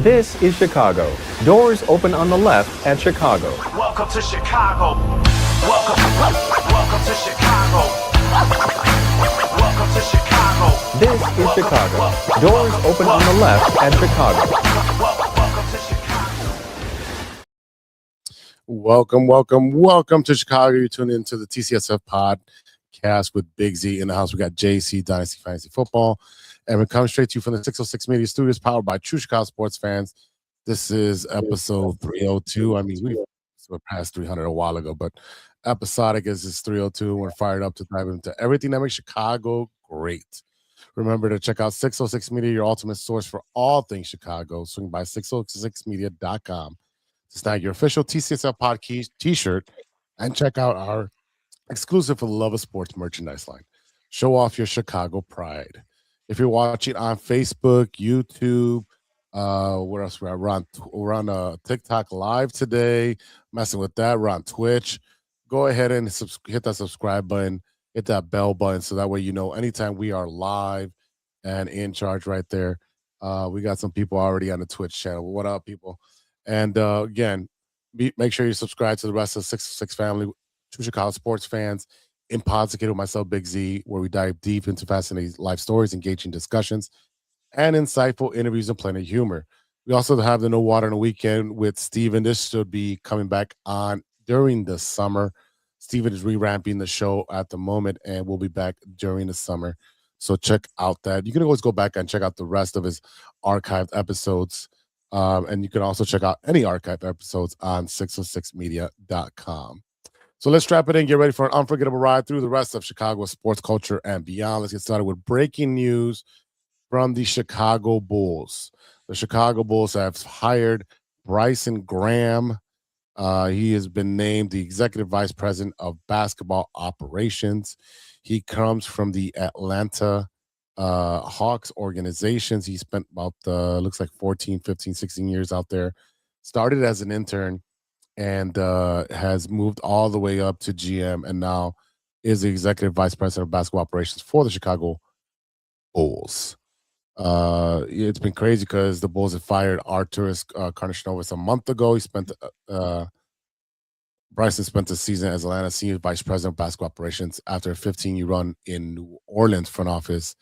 This is Chicago. Doors open on the left at Chicago. Welcome to Chicago. Welcome to Chicago. Welcome to Chicago. This is Chicago. Doors open on the left at Chicago. Welcome to Chicago. Welcome to Chicago. You tune into the TCSF podcast with Big Z in the house. We got JC Dynasty Fantasy Football, and we're coming straight to you from the 606 Media Studios, powered by True Chicago Sports Fans. This is episode 302. I mean, we passed 300 a while ago, but episodic is 302. We're fired up to dive into everything that makes Chicago great. Remember to check out 606 Media, your ultimate source for all things Chicago. Swing by 606media.com to snag your official TCSF Pod t-shirt and check out our exclusive for the love of sports merchandise line. Show off your Chicago pride. If you're watching on Facebook, YouTube, where else we're on TikTok live today, messing with that. We're on Twitch. Go ahead and hit that subscribe button, hit that bell button, so that way you know anytime we are live and in charge right there. We got some people already on the Twitch channel. What up, people? And again, make sure you subscribe to the rest of the 606 family, True Chicago Sports Fans, in Podsicated with myself, Big Z, where we dive deep into fascinating life stories, engaging discussions, and insightful interviews and plenty of humor. We also have the No Water on the Weekend with Steven. This should be coming back on during the summer. Steven is re-ramping the show at the moment, and we'll be back during the summer. So check out that. You can always go back and check out the rest of his archived episodes. And you can also check out any archived episodes on 606media.com. So let's strap it in, get ready for an unforgettable ride through the rest of Chicago sports culture and beyond. Let's get started with breaking news from the Chicago Bulls. The Chicago Bulls have hired Bryson Graham. He has been named the executive vice president of basketball operations. He comes from the Atlanta Hawks organizations. He spent about looks like 14, 15, 16 years out there. Started as an intern and has moved all the way up to GM, and now is the executive vice president of basketball operations for the Chicago Bulls. It's been crazy because the Bulls have fired Arturas Karnisovas a month ago. Bryson spent the season as Atlanta senior vice president of basketball operations after a 15-year run in New Orleans front office,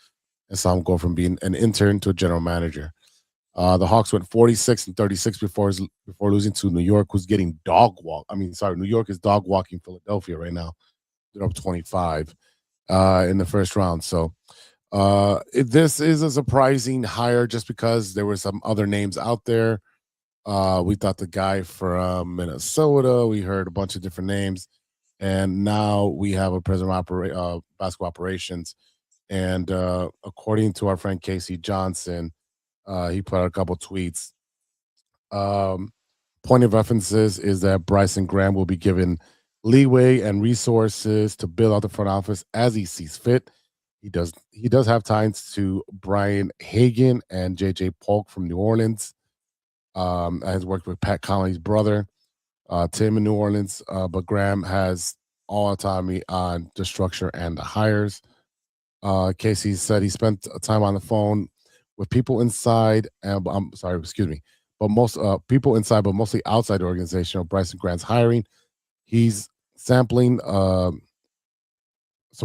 and saw him go from being an intern to a general manager. The Hawks went 46-36 before losing to New York, who's getting New York is dog walking Philadelphia right now. They're up 25 in the first round. So this is a surprising hire just because there were some other names out there. We thought the guy from Minnesota. We heard a bunch of different names, and now we have a president of basketball operations. And according to our friend Casey Johnson, he put out a couple tweets. Point of references is that Bryson Graham will be given leeway and resources to build out the front office as he sees fit. He does have ties to Brian Hagan and JJ Polk from New Orleans. Has worked with Pat Connolly's brother, Tim in New Orleans, but Graham has all autonomy on the structure and the hires. Casey said he spent time on the phone with people inside, but most people inside, but mostly outside the organization of Bryson Graham's hiring. He's sampling. So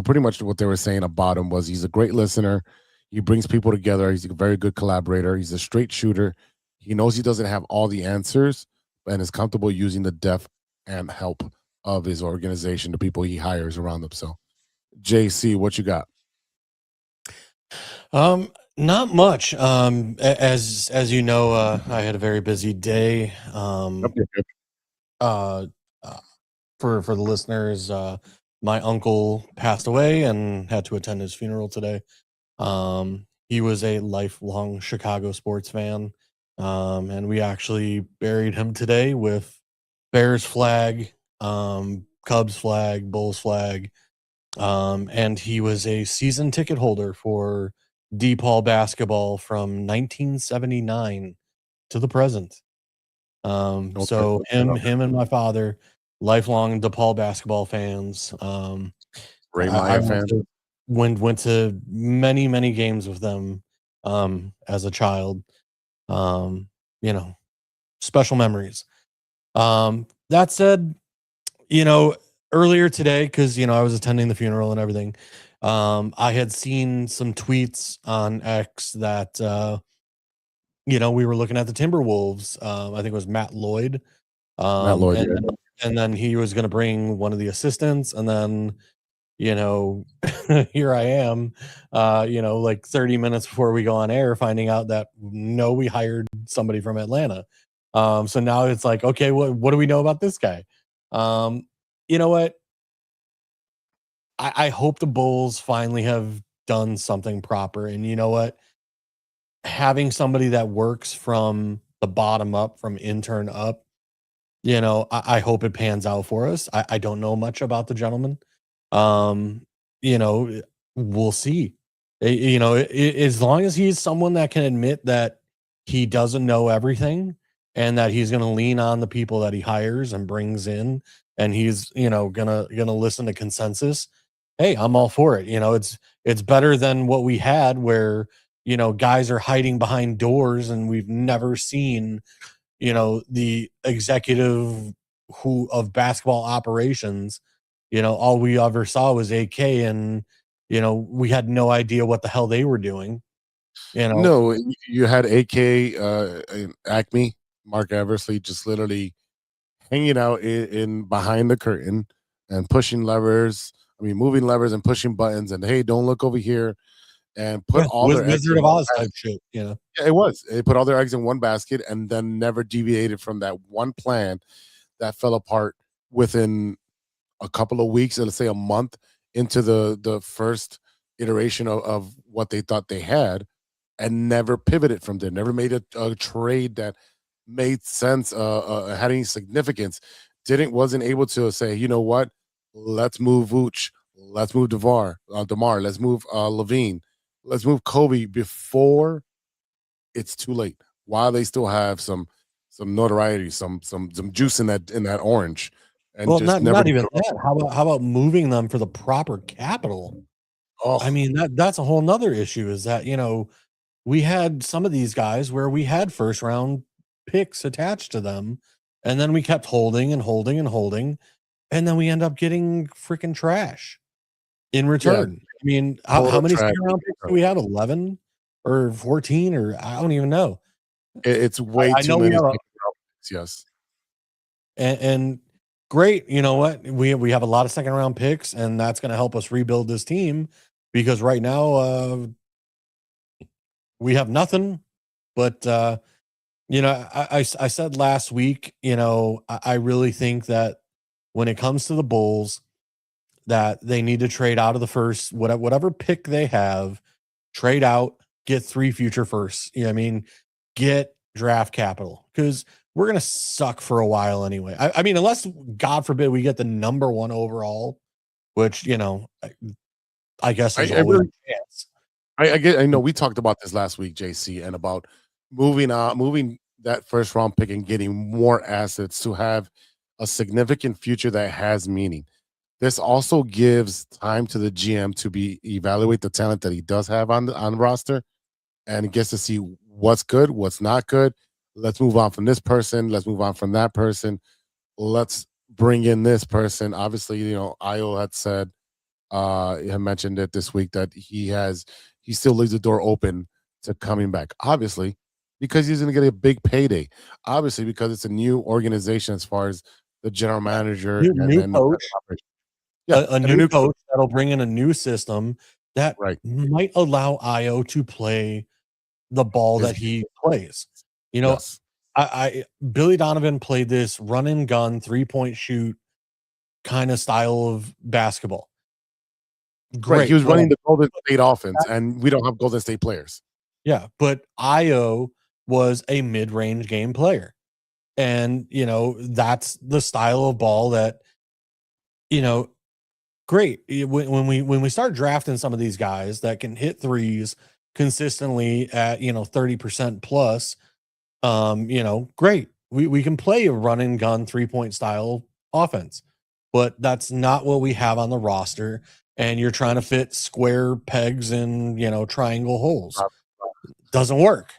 pretty much what they were saying about him was he's a great listener. He brings people together. He's a very good collaborator. He's a straight shooter. He knows he doesn't have all the answers and is comfortable using the depth and help of his organization, the people he hires around him. So, JC, what you got? Not much. As you know, I had a very busy day. For the listeners, my uncle passed away and had to attend his funeral today. He was a lifelong Chicago sports fan, and we actually buried him today with Bears flag, Cubs flag, Bulls flag, and he was a season ticket holder for DePaul basketball from 1979 to the present. So him and my father, lifelong DePaul basketball fans. Ray Meyer fan. Went to many games with them as a child. special memories. That said, earlier today, because I was attending the funeral and everything, I had seen some tweets on X that we were looking at the Timberwolves. I think it was Matt Lloyd. Matt Lloyd, And yeah. and then he was going to bring one of the assistants, and then here I am, like 30 minutes before we go on air, finding out that no, we hired somebody from Atlanta. So now it's like, okay, what do we know about this guy? You know what? I hope the Bulls finally have done something proper. And you know what? Having somebody that works from the bottom up, from intern up, I hope it pans out for us. I don't know much about the gentleman. Um, we'll see. As long as he's someone that can admit that he doesn't know everything and that he's going to lean on the people that he hires and brings in, and he's gonna listen to consensus. Hey, I'm all for it. It's better than what we had where guys are hiding behind doors and we've never seen the executive who of basketball operations. All we ever saw was AK, and we had no idea what the hell they were doing. No, you had AK, and Acme, Mark Eversley, just literally hanging out in behind the curtain and pushing levers. I mean, moving levers and pushing buttons, and hey, don't look over here, and put all their eggs Wizard in of one Oz type basket. shit. Yeah, it was. They put all their eggs in one basket and then never deviated from that one plan that fell apart within a couple of weeks, let's say a month into the first iteration of what they thought they had, and never pivoted from there. Never made a trade that made sense, had any significance. Wasn't able to say, you know what, let's move Vooch, let's move Demar, let's move Levine, let's move Kobe before it's too late. While they still have some notoriety, some juice in that orange, and Well, just not never. not even that. How about moving them for the proper capital? I Oh mean, that's a whole nother issue, is that we had some of these guys where we had first round picks attached to them, and then we kept holding and holding and holding, and then we end up getting freaking trash in yeah, return. I mean, how total many trash. second round picks do we have? 11 or 14, or I don't even know. It's way I too know we many have second round picks, yes. and great. You know what? We have a lot of second round picks, and that's going to help us rebuild this team, because right now we have nothing. But I said last week, I really think that when it comes to the Bulls, that they need to trade out of the first, whatever pick they have, trade out, get 3 future firsts. I mean, get draft capital, because we're gonna suck for a while anyway. I mean, unless God forbid we get the number 1 overall, which I guess I, there's I always really, a chance. I know we talked about this last week, JC, and about moving that first round pick and getting more assets to have a significant future that has meaning. This also gives time to the GM to evaluate the talent that he does have on the roster, and gets to see what's good, what's not good. Let's move on from this person. Let's move on from that person. Let's bring in this person. Obviously, Io had said, he had mentioned it this week, that he still leaves the door open to coming back. Obviously, because he's going to get a big payday. Obviously, because it's a new organization as far as the general manager New and coach, yeah, a and a new new coach that'll bring in a new system that right. might allow Io to play the ball His that he plays. You know, Yes, I Billy Donovan played this run and gun 3-point shoot kind of style of basketball. right. He Great. was Well, running the Golden State offense, and we don't have Golden State players. yeah, but Io was a mid-range game player. And, that's the style of ball that, you know, great. When we start drafting some of these guys that can hit threes consistently at 30% plus, great. We can play a run and gun 3-point style offense, but that's not what we have on the roster. And you're trying to fit square pegs in triangle holes. Doesn't work.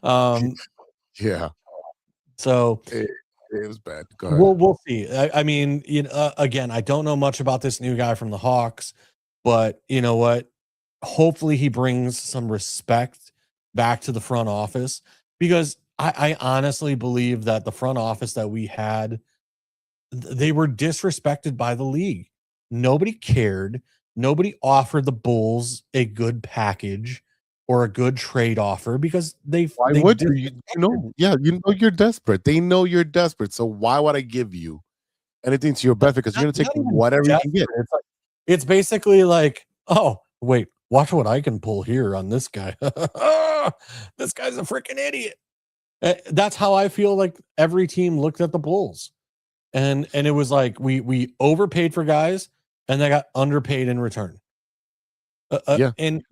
um, Yeah, so it, it was bad. Go ahead. we'll see. I mean, again, I don't know much about this new guy from the Hawks, but you know what? Hopefully, he brings some respect back to the front office, because I honestly believe that the front office that we had, they were disrespected by the league. Nobody cared. Nobody offered the Bulls a good package or a good trade offer, because Why they would you? Yeah, you know you're desperate. They know you're desperate. So why would I give you anything to your benefit? Because you're gonna take not even whatever you can desperate. get. It's like, it's basically like, oh wait, watch what I can pull here on this guy. This guy's a freaking idiot. That's how I feel like every team looked at the Bulls, and it was like we overpaid for guys and they got underpaid in return. Yeah, And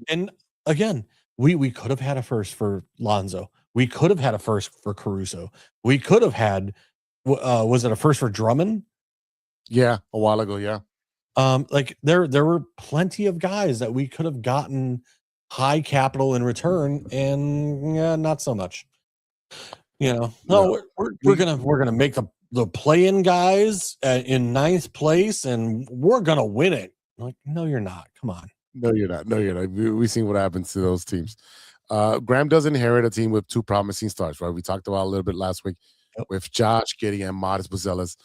again, we could have had a first for Lonzo. We could have had a first for Caruso. We could have had, was it a first for Drummond? yeah, a while ago. Yeah, Like there were plenty of guys that we could have gotten high capital in return, and yeah, not so much. No, no. we're gonna make the play-in guys in ninth place, and we're gonna win it. Like, no, you're not. Come on. No, you're not. No, you're not. We've seen what happens to those teams. Graham does inherit a team with two promising starts, right? We talked about a little bit last week Yep. with Josh Giddey and Modest Buzelis,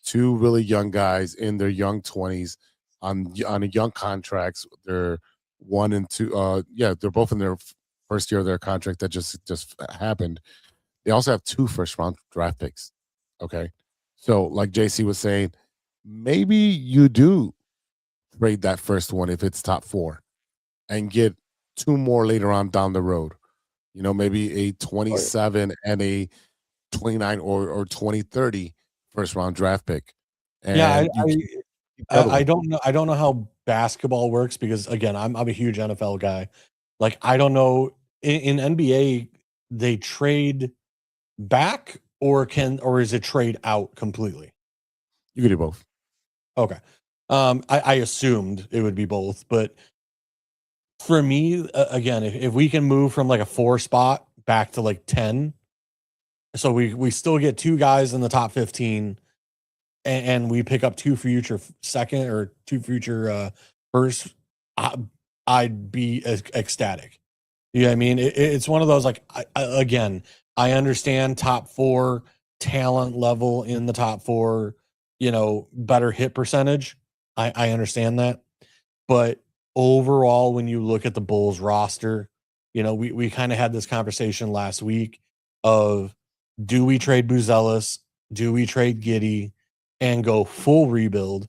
two really young guys in their young 20s on a young contracts. They're 1 and 2. They're both in their first year of their contract that just happened. They also have 2 first-round draft picks. Okay, so like JC was saying, maybe you do trade that first one if it's top 4 and get 2 more later on down the road. You know, maybe a 27 and a 29 or 2030 first round draft pick. Yeah, And you keep the other I one. don't know. I don't know how basketball works, because again, I'm a huge NFL guy. Like, I don't know, in NBA they trade back, or is it trade out completely? You can do both. Okay. I assumed it would be both, but for me, again, if we can move from like a 4 spot back to like 10, so we still get 2 guys in the top 15, and we pick up 2 future second or 2 future first, I, I'd be ecstatic. Yeah, I mean, it's one of those, like, again, I understand top 4 talent level in the top 4, better hit percentage. I understand that. But overall, when you look at the Bulls roster, we kind of had this conversation last week of, do we trade Buzelis? Do we trade Giddey and go full rebuild?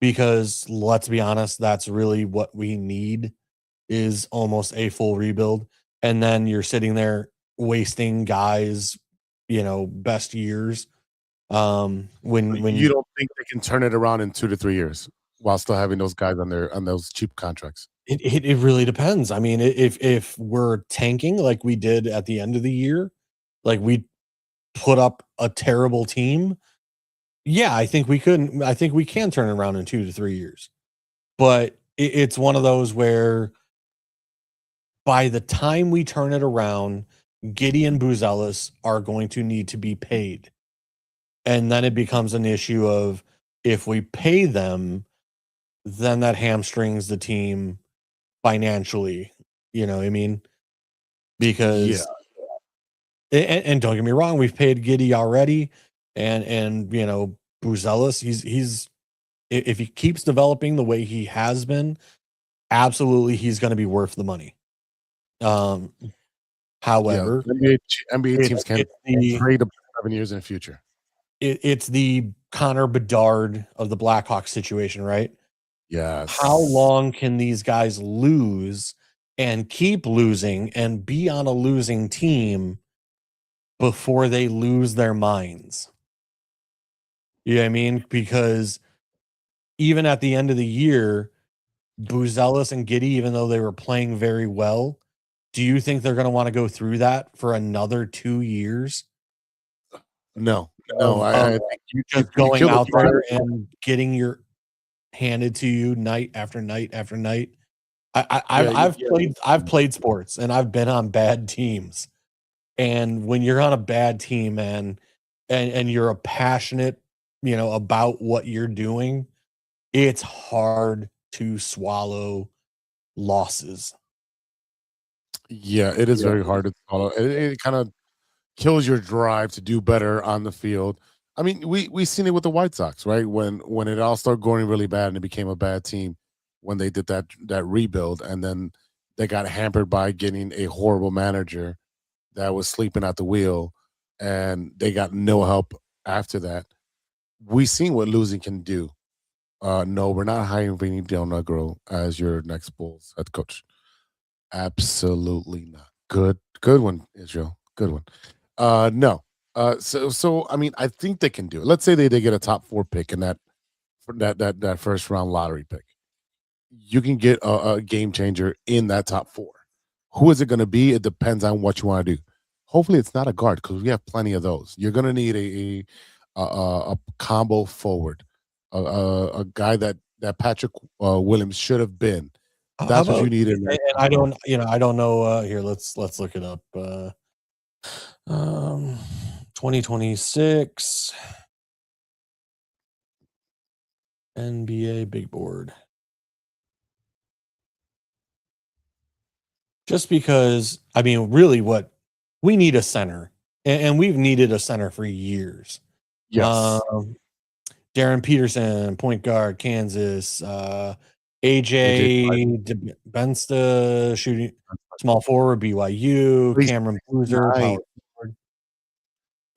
Because let's be honest, that's really what we need, is almost a full rebuild. And then you're sitting there wasting guys, best years. When You don't think they can turn it around in 2 to 3 years while still having those guys on those cheap contracts? it really depends. I mean, if we're tanking like we did at the end of the year, like we put up a terrible team, yeah, I think we couldn't. I think we can turn it around in 2 to 3 years. But it's one of those where by the time we turn it around, Giddey and Buzelis are going to need to be paid. And then it becomes an issue of, if we pay them, then that hamstrings the team financially. You know what I mean? Yeah. Because, and don't get me wrong, we've paid Giddey already, and Buzelis, he's if he keeps developing the way he has been, absolutely he's going to be worth the money. Yeah. However, NBA teams can it's trade up to 7 years in the future. it's the Connor Bedard of the Blackhawks situation, right? Yes. How long can these guys lose and keep losing and be on a losing team before they lose their minds? You know what I mean? Because even at the end of the year, Buzelis and Giddey, even though they were playing very well, do you think they're going to want to go through that for another 2 years? No. Of I think you just you going kill the out there franchise. and getting your handed to you night after night after night. I've played sports and I've been on bad teams. And when you're on a bad team, man, and you're a passionate, about what you're doing, it's hard to swallow losses. Yeah, it is very hard to follow. It kind of kills your drive to do better on the field. I mean, we seen it with the White Sox, right? When it all started going really bad and it became a bad team when they did that rebuild, and then they got hampered by getting a horrible manager that was sleeping at the wheel, and they got no help after that. We seen what losing can do. No, we're not hiring Vinny Del Negro as your next Bulls head coach. Absolutely not. Good one, Israel. Good one. No. So I mean, I think they can do it. Let's say they get a top 4 pick in that first round lottery pick. You can get a game changer in that top 4. Who is it going to be? It depends on what you want to do. Hopefully, it's not a guard because we have plenty of those. You're going to need a combo forward, a guy that Patrick Williams should have been. That's what you need in there. And I don't know. Here, let's look it up. 2026 NBA big board. Just because, I mean, really, what we need a center, and we've needed a center for years. Yes. Darren Peterson, point guard, Kansas. AJ Bensta, shooting small forward, BYU. Cameron Boozer, power forward.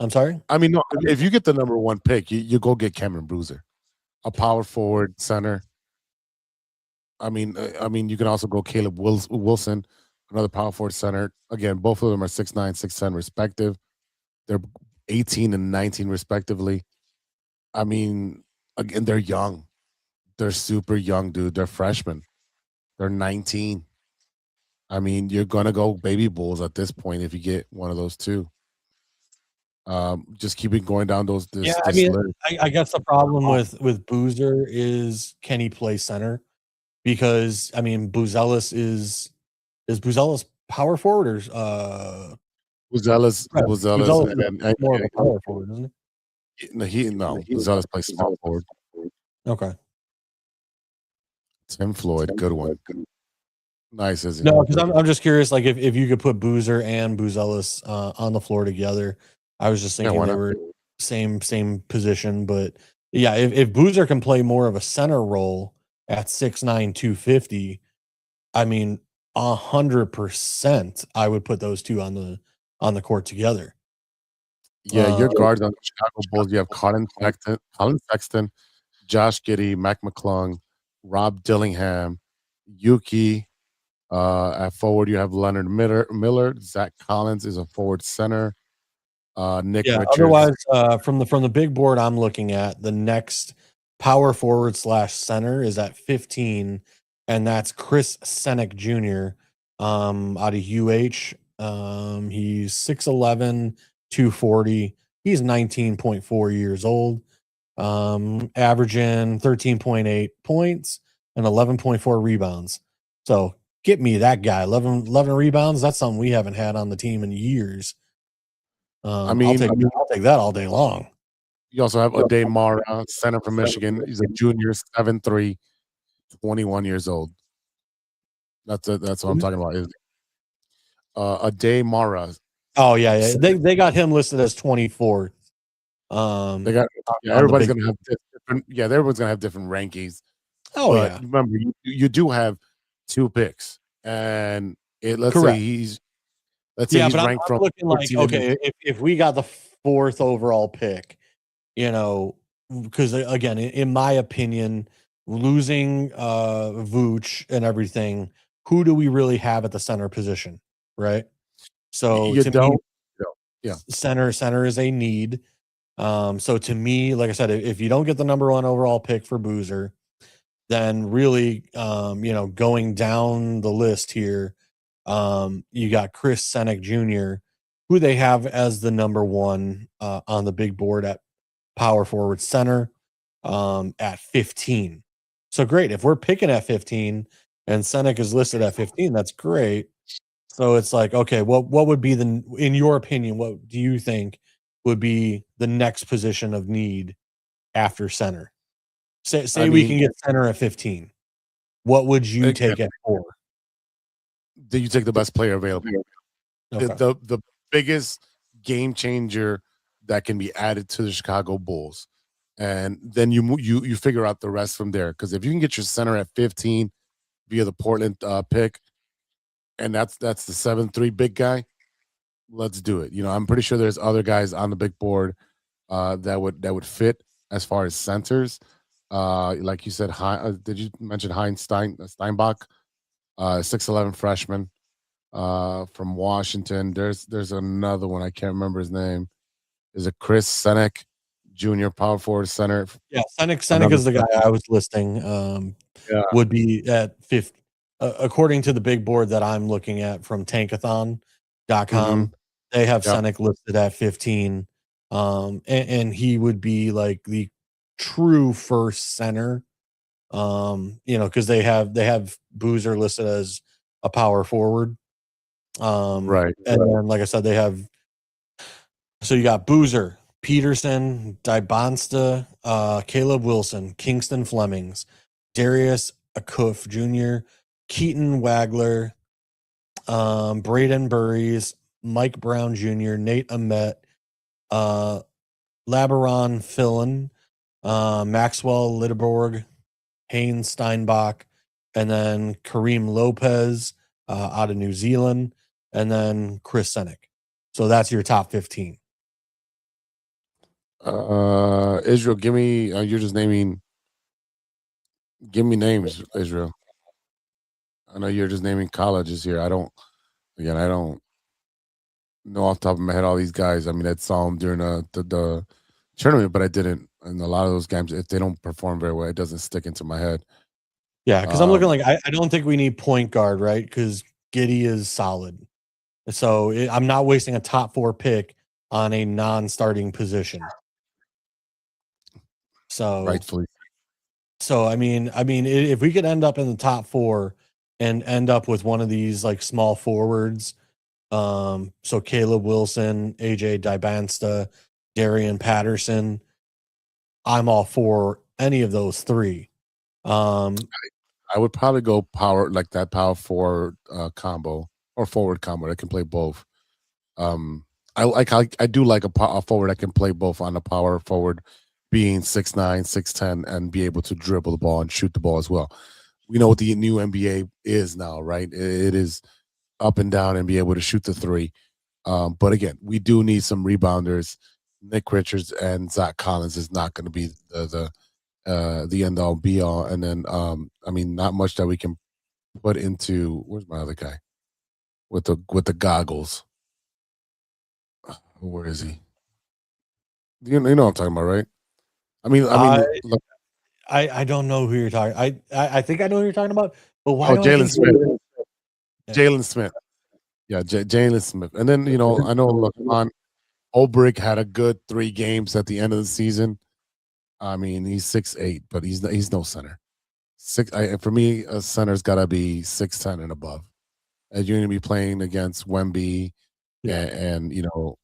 I'm sorry? I mean, no, if you get the number 1 pick, you go get Cameron Bruiser, a power forward center. I mean, you can also go Caleb Wilson, another power forward center. Again, both of them are 6'9", 6'10", respective. They're 18 and 19 respectively. I mean, again, they're young. They're super young, dude. They're freshmen. They're 19. I mean, you're gonna go baby Bulls at this point if you get one of those two. Just keep it going down this list. I guess the problem with Boozer is, can he play center? Because I mean, Buzelis is Buzelis power forward or Buzelis and more of a power forward, isn't he? Buzelis plays small forward. Okay. Tim Floyd, good one. Nice, isn't No, because I'm just curious, like if you could put Boozer and Buzelis on the floor together. I was just thinking they were same position, but yeah, if Boozer can play more of a center role at 6'9", 250, I mean, 100%, I would put those two on the court together. Yeah, your guards on the Chicago Bulls. You have Colin Sexton, Josh Giddey, Mac McClung, Rob Dillingham, Yuki. At forward, you have Leonard Miller. Zach Collins is a forward center. Nick Richards. Otherwise, from the big board I'm looking at, the next power forward / center is at 15, and that's Chris Senek Jr. Out of UH. He's 6'11", 240. He's 19.4 years old. Averaging 13.8 points and 11.4 rebounds. So get me that guy. 11 rebounds. That's something we haven't had on the team in years. I'll take that all day long. You also have Ade Mara, center from Michigan. He's a junior, 7'3", 21 years old. That's what I'm talking about. Ade Mara. Oh yeah. They got him listed as 24. They got everybody's gonna have different. Yeah, everyone's gonna have different rankings. Oh yeah. Remember, you do have 2 picks, and let's Correct. say he's ranked from. Looking like, okay, if we got the 4th overall pick, because again, in my opinion, losing Vooch and everything, who do we really have at the center position, right? So center is a need. So to me, like I said, if you don't get the number 1 overall pick for Boozer, then really, going down the list here, you got Chris Senek Jr., who they have as the number 1 on the big board at power forward center at 15. So great. If we're picking at 15, and Senek is listed at 15. That's great. So it's like, okay, what would be in your opinion, what do you think would be the next position of need after center? Say we can get center at 15. What would you take at 4? Do you take the best player available? Okay. The biggest game changer that can be added to the Chicago Bulls, and then you figure out the rest from there. Because if you can get your center at 15 via the Portland pick, and that's the 7-3 big guy, let's do it. I'm pretty sure there's other guys on the big board that would fit as far as centers. Like you said, did you mention Steinbach, 6'11" freshman from Washington. There's another one, I can't remember his name. Is it Chris Senek, junior power forward center? Yeah, Senek is the guy I was listing. Would be at 50, according to the big board that I'm looking at from tankathon.com. They have Senek listed at 15. And he would be like the true first center. Because they have Boozer listed as a power forward. Right. And then, like I said, they have. So you got Boozer, Peterson, Dybonsta, Caleb Wilson, Kingston Flemings, Darius Akuf Jr., Keaton Wagler, Braden Burries, Mike Brown Jr., Nate Amet, Labaron Fillon, Maxwell Litterborg, Haynes Steinbach, and then Kareem Lopez out of New Zealand, and then Chris Senek. So that's your top 15. Israel, give me. You're just naming. Give me names, Israel. I know you're just naming colleges here. I don't know off the top of my head all these guys. I mean, I saw them during the tournament, but I didn't. And a lot of those games, if they don't perform very well, it doesn't stick into my head. Yeah, because I'm looking like I don't think we need point guard, right? Because Giddey is solid. So I'm not wasting a top 4 pick on a non-starting position. So Rightfully. So I mean, if we could end up in the top 4 and end up with one of these like small forwards, so Caleb Wilson, AJ Dybonsta, Darian Patterson, I'm all for any of those 3. I would probably go power forward combo or forward combo that can play both. I do like a forward that can play both on the power forward, being 6'9", 6'10", and be able to dribble the ball and shoot the ball as well. We know what the new NBA is now, right? It is up and down and be able to shoot the 3. But again, we do need some rebounders. Nick Richards and Zach Collins is not going to be the end all be all. And then not much that we can put into. Where's my other guy with the goggles? Where is he? You know what I'm talking about, right? I don't know who you're talking. I think I know who you're talking about. But why? Jalen Smith. Jalen Smith. Yeah, Jalen Smith. And then I know LeBron Olbrich had a good 3 games at the end of the season. I mean, he's 6'8", but he's no center. For me, a center's got to be 6'10" and above. And you're going to be playing against Wemby and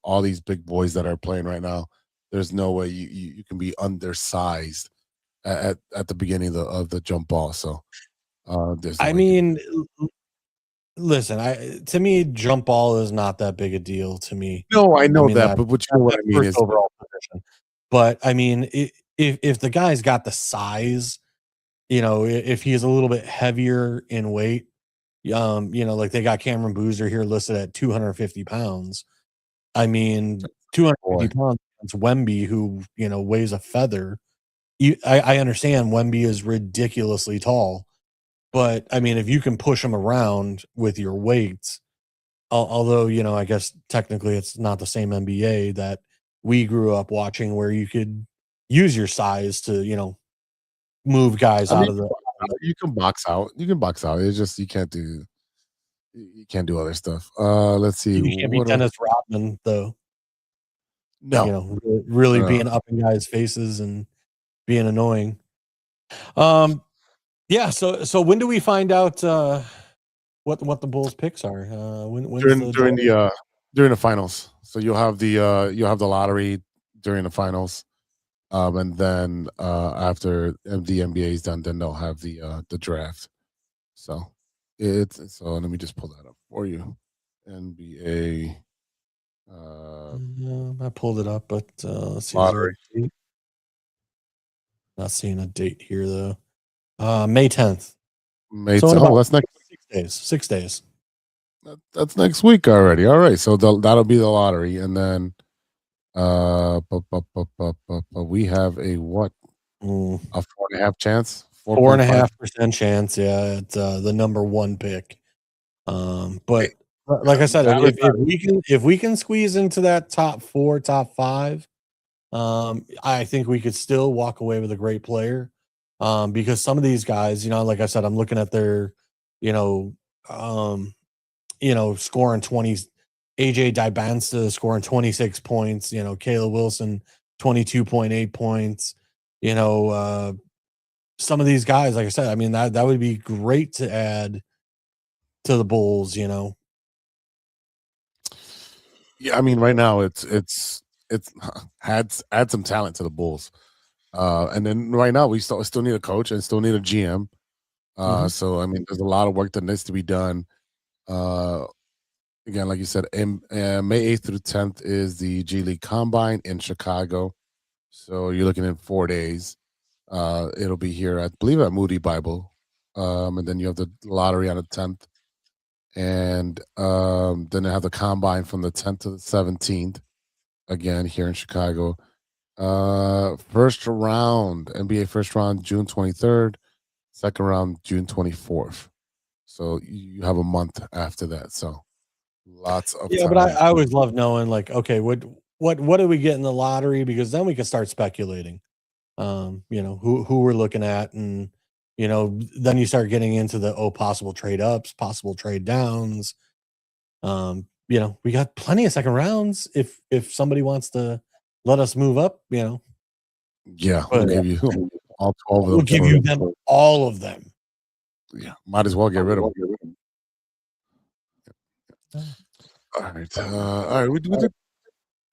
all these big boys that are playing right now. There's no way you can be undersized at the beginning of the jump ball. So, listen, to me, jump ball is not that big a deal to me. No, I know that, but what I mean is overall position. But I mean, if the guy's got the size, if he's a little bit heavier in weight, like they got Cameron Boozer here listed at 250 pounds. I mean, 250 pounds against Wemby, who weighs a feather. I understand Wemby is ridiculously tall, but I mean, if you can push him around with your weights, although I guess technically it's not the same NBA that we grew up watching, where you could use your size to move guys out of the. You can box out. It's just you can't do other stuff. Let's see. You can't be Dennis Rodman though. No, really being up in guys' faces and being annoying. Yeah. So when do we find out what the Bulls picks are? When's during the finals. So you'll have the lottery during the finals. And then after the NBA is done, then they'll have the draft. So let me just pull that up for you. NBA I pulled it up, but let's see. Is there lottery. a date? Not seeing a date here though. May 10th. So in about That's next. 6 days. 6 days. That's next week already. All right, so that'll be the lottery, and then we have a what? A 4.5 chance. 4.5% chance. Yeah, it's the number one pick. But like I said, if we can squeeze into that top 4, top 5, I think we could still walk away with a great player. Because some of these guys, like I said, I'm looking at their, scoring 20. AJ Dybantsa scoring 26 points. Caleb Wilson 22.8 points. Some of these guys, like I said, I mean that would be great to add to the Bulls. Yeah, I mean right now it's add some talent to the Bulls, and then right now we still need a coach and still need a GM. So I mean, there's a lot of work that needs to be done. Again, like you said, May 8th through 10th is the G League Combine in Chicago. So you're looking at 4 days. It'll be here, I believe, at Moody Bible. And then you have the lottery on the 10th. And then they have the Combine from the 10th to the 17th, again, here in Chicago. First round, NBA first round, June 23rd. Second round, June 24th. So you have a month after that. So lots of time. But I always love knowing, like, okay, what do we get in the lottery? Because then we can start speculating. Who we're looking at, and then you start getting into the possible trade ups, possible trade downs. We got plenty of second rounds if somebody wants to let us move up. Yeah, we'll give you all 12 of them. We'll give you them all of them. Yeah, might as well get rid of them. All right. We did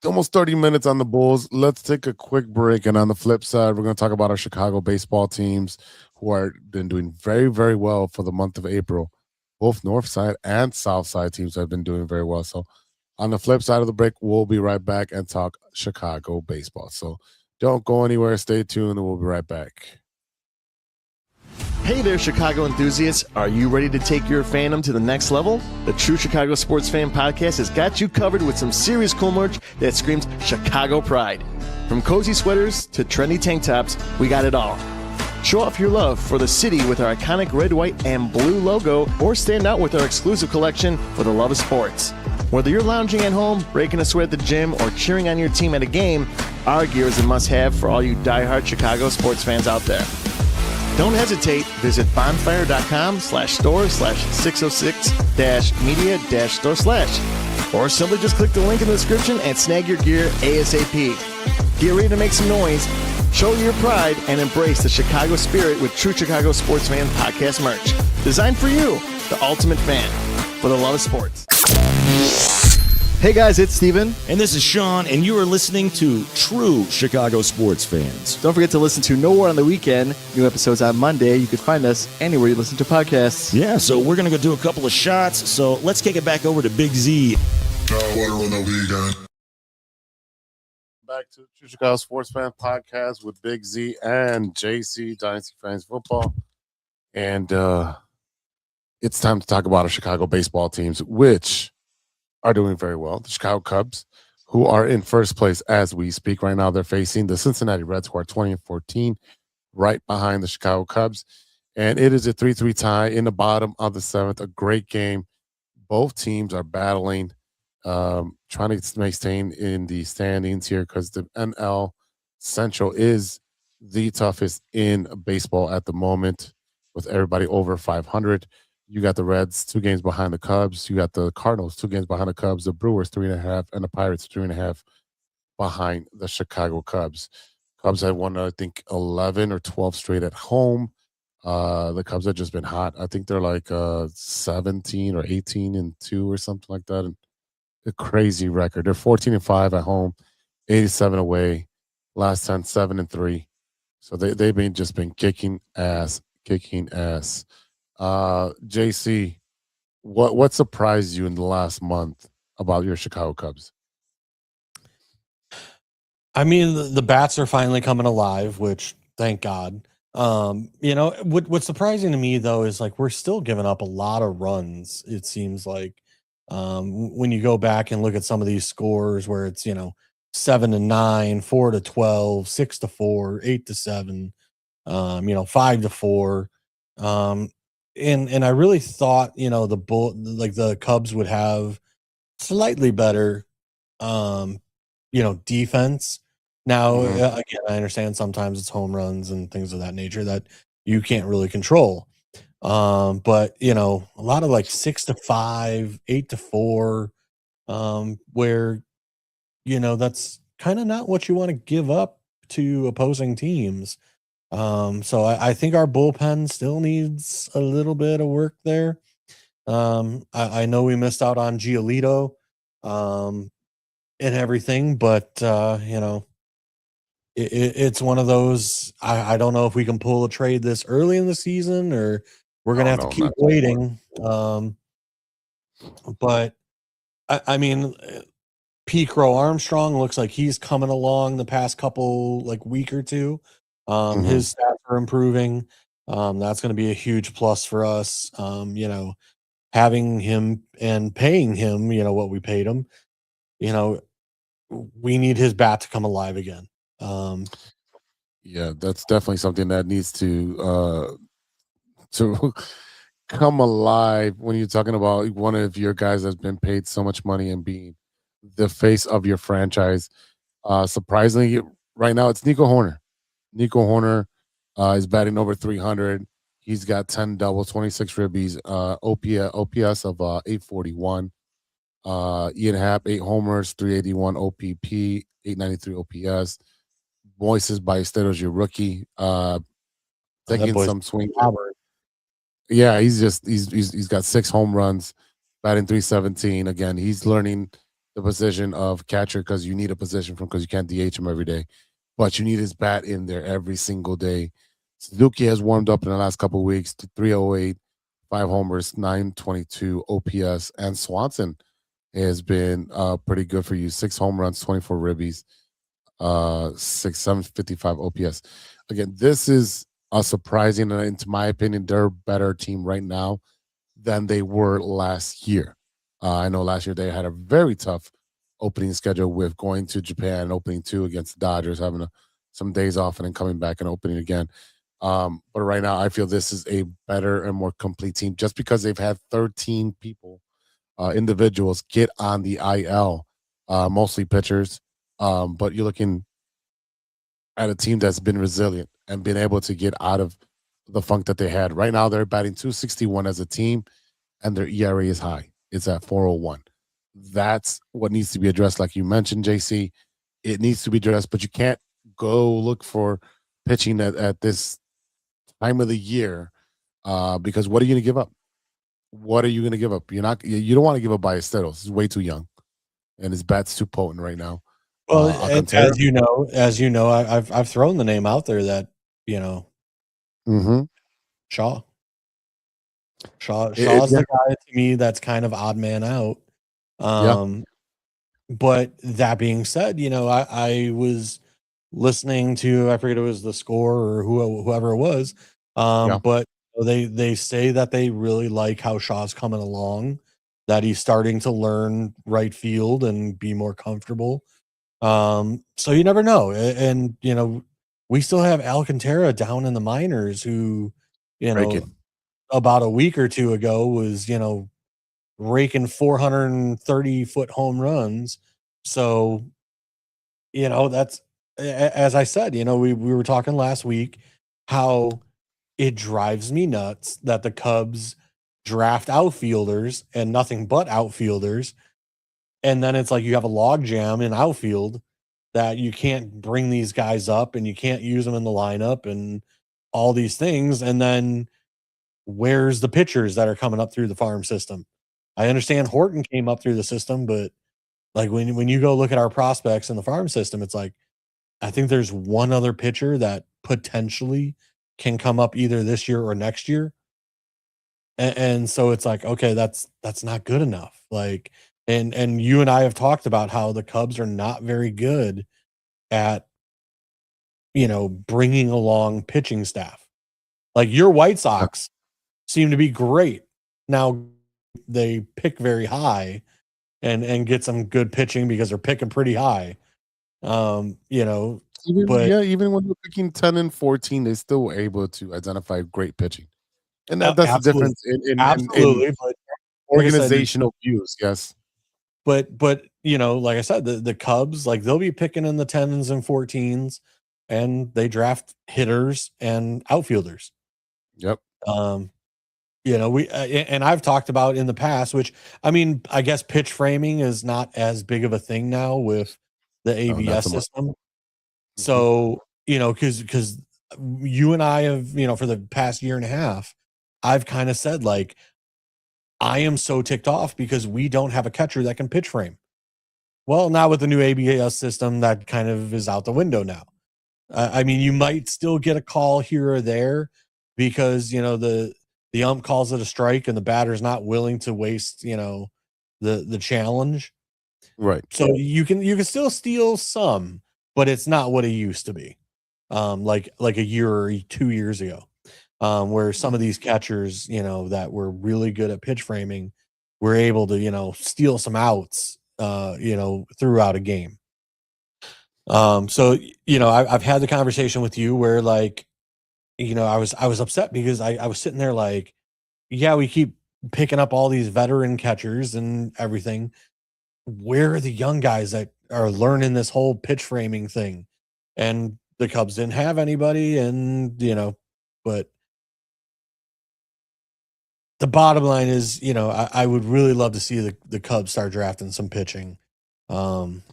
almost 30 minutes on the Bulls. Let's take a quick break. And on the flip side, we're going to talk about our Chicago baseball teams who are been doing very, very well for the month of April. Both North Side and South Side teams have been doing very well. So on the flip side of the break, we'll be right back and talk Chicago baseball. So don't go anywhere. Stay tuned, and we'll be right back. Hey there, Chicago enthusiasts. Are you ready to take your fandom to the next level? The True Chicago Sports Fan Podcast has got you covered with some serious cool merch that screams Chicago pride. From cozy sweaters to trendy tank tops, we got it all. Show off your love for the city with our iconic red, white, and blue logo, or stand out with our exclusive collection for the love of sports. Whether you're lounging at home, breaking a sweat at the gym, or cheering on your team at a game, our gear is a must-have for all you diehard Chicago sports fans out there. Don't hesitate. Visit bonfire.com/store/606-media-store/. Or simply just click the link in the description and snag your gear ASAP. Get ready to make some noise, show your pride, and embrace the Chicago spirit with True Chicago Sports Fan Podcast merch. Designed for you, the ultimate fan, for the love of sports. Hey guys, it's Steven. And this is Sean, and you are listening to True Chicago Sports Fans. Don't forget to listen to Nowhere on the Weekend. New episodes on Monday. You can find us anywhere you listen to podcasts. Yeah, so we're going to go do a couple of shots. So let's kick it back over to Big Z. Nowhere on the Weekend. Back to True Chicago Sports Fan Podcast with Big Z and JC, Dynasty Fans Football. And it's time to talk about our Chicago baseball teams, which are doing very well. The Chicago Cubs, who are in first place as we speak right now, they're facing the Cincinnati Reds, who are 20-14, right behind the Chicago Cubs. And it is a 3-3 tie in the bottom of the 7th. A great game. Both teams are battling, trying to maintain in the standings here because the NL Central is the toughest in baseball at the moment, with everybody over 500. You got the Reds 2 games behind the Cubs. You got the Cardinals 2 games behind the Cubs, the Brewers 3.5, and the Pirates 3.5 behind the Chicago Cubs. Cubs had won, I think, 11 or 12 straight at home. The Cubs have just been hot. I think they're like 17 or 18-2 or something like that. And a crazy record. They're 14-5 at home, 87 away. Last time 7-3. So they've been kicking ass, kicking ass. JC, what surprised you in the last month about your Chicago Cubs? I mean, the bats are finally coming alive, which thank God. What's surprising to me though is like we're still giving up a lot of runs. It seems like when you go back and look at some of these scores where it's 7-9, 4-12, 6-4, 8-7, 5-4. And I really thought the Cubs would have slightly better defense. Now, again, I understand sometimes it's home runs and things of that nature that you can't really control. But a lot of like 6-5, 8-4, where that's kind of not what you want to give up to opposing teams. So I think our bullpen still needs a little bit of work there. I know we missed out on Giolito, and everything, but it's one of those. I don't know if we can pull a trade this early in the season or we're gonna have to keep waiting. But I mean, P. Crow Armstrong looks like he's coming along the past couple week or two. His stats are improving. That's going to be a huge plus for us. Having him and paying him, what we paid him, we need his bat to come alive again. Yeah, that's definitely something that needs to come alive when you're talking about one of your guys that's been paid so much money and being the face of your franchise. Surprisingly, right now it's Nico Horner. Nico Horner is batting over 300. He's got 10 doubles, 26 ribbies, OPS of 841. Ian Happ, 8 homers, 381 OPP, 893 OPS. Moises Ballesteros, your rookie, taking some swing. Yeah, he's got 6 home runs, batting 317. Again, he's learning the position of catcher because you need a position from because you can't DH him every day, but you need his bat in there every single day. Suzuki has warmed up in the last couple of weeks to 308, 5 homers, 922 OPS, and Swanson has been pretty good for you. 6 home runs, 24 ribbies, 755 OPS. Again, this is a surprising, and into my opinion, they're a better team right now than they were last year. I know last year they had a very tough opening schedule with going to Japan and opening 2 against the Dodgers, having some days off and then coming back and opening again. But right now, I feel this is a better and more complete team just because they've had 13 people, individuals, get on the IL, mostly pitchers. But you're looking at a team that's been resilient and been able to get out of the funk that they had. Right now, they're batting 261 as a team, and their ERA is high. It's at 401. That's what needs to be addressed. Like you mentioned, JC, it needs to be addressed, but you can't go look for pitching at this time of the year because what are you going to give up? What are you going to give up? You don't want to give up Ballesteros. He's way too young, and his bat's too potent right now. Well, as you know, I've thrown the name out there that Shaw. Shaw's the guy to me that's kind of odd man out. But that being said, I was listening to, I forget it was The Score or whoever it was. But they say that they really like how Shaw's coming along, that he's starting to learn right field and be more comfortable. So you never know. And we still have Alcantara down in the minors who, about a week or two ago was, raking 430-foot home runs. So, that's, as I said, we were talking last week how it drives me nuts that the Cubs draft outfielders and nothing but outfielders. And then it's like you have a log jam in outfield that you can't bring these guys up and you can't use them in the lineup. And all these things, and then where's the pitchers that are coming up through the farm system? I understand Horton came up through the system, but like when you go look at our prospects in the farm system, it's like I think there's one other pitcher that potentially can come up either this year or next year. And so it's like, okay, that's not good enough. Like, and you and I have talked about how the Cubs are not very good at, bringing along pitching staff. Like your White Sox seem to be great. Now they pick very high and get some good pitching because they're picking pretty high. Even when they're picking 10 and 14, they still were able to identify great pitching. And that's the difference in but organizational views. Yes. But like I said, the Cubs, like they'll be picking in the 10s and 14s, and they draft hitters and outfielders. Yep. We and I've talked about in the past, which I mean, I guess pitch framing is not as big of a thing now with the ABS system. So, because you and I have, for the past year and a half, I've kind of said like, I am so ticked off because we don't have a catcher that can pitch frame. Well, now with the new ABS system, that kind of is out the window now. I mean, you might still get a call here or there because, the ump calls it a strike and the batter's not willing to waste, the challenge. Right. So you can still steal some, but it's not what it used to be. Like a year or 2 years ago. Where some of these catchers, that were really good at pitch framing were able to, steal some outs, throughout a game. So, I've had the conversation with you where like, I was upset because I was sitting there like, yeah, we keep picking up all these veteran catchers and everything. Where are the young guys that are learning this whole pitch framing thing? And the Cubs didn't have anybody, and but the bottom line is, I would really love to see the Cubs start drafting some pitching, to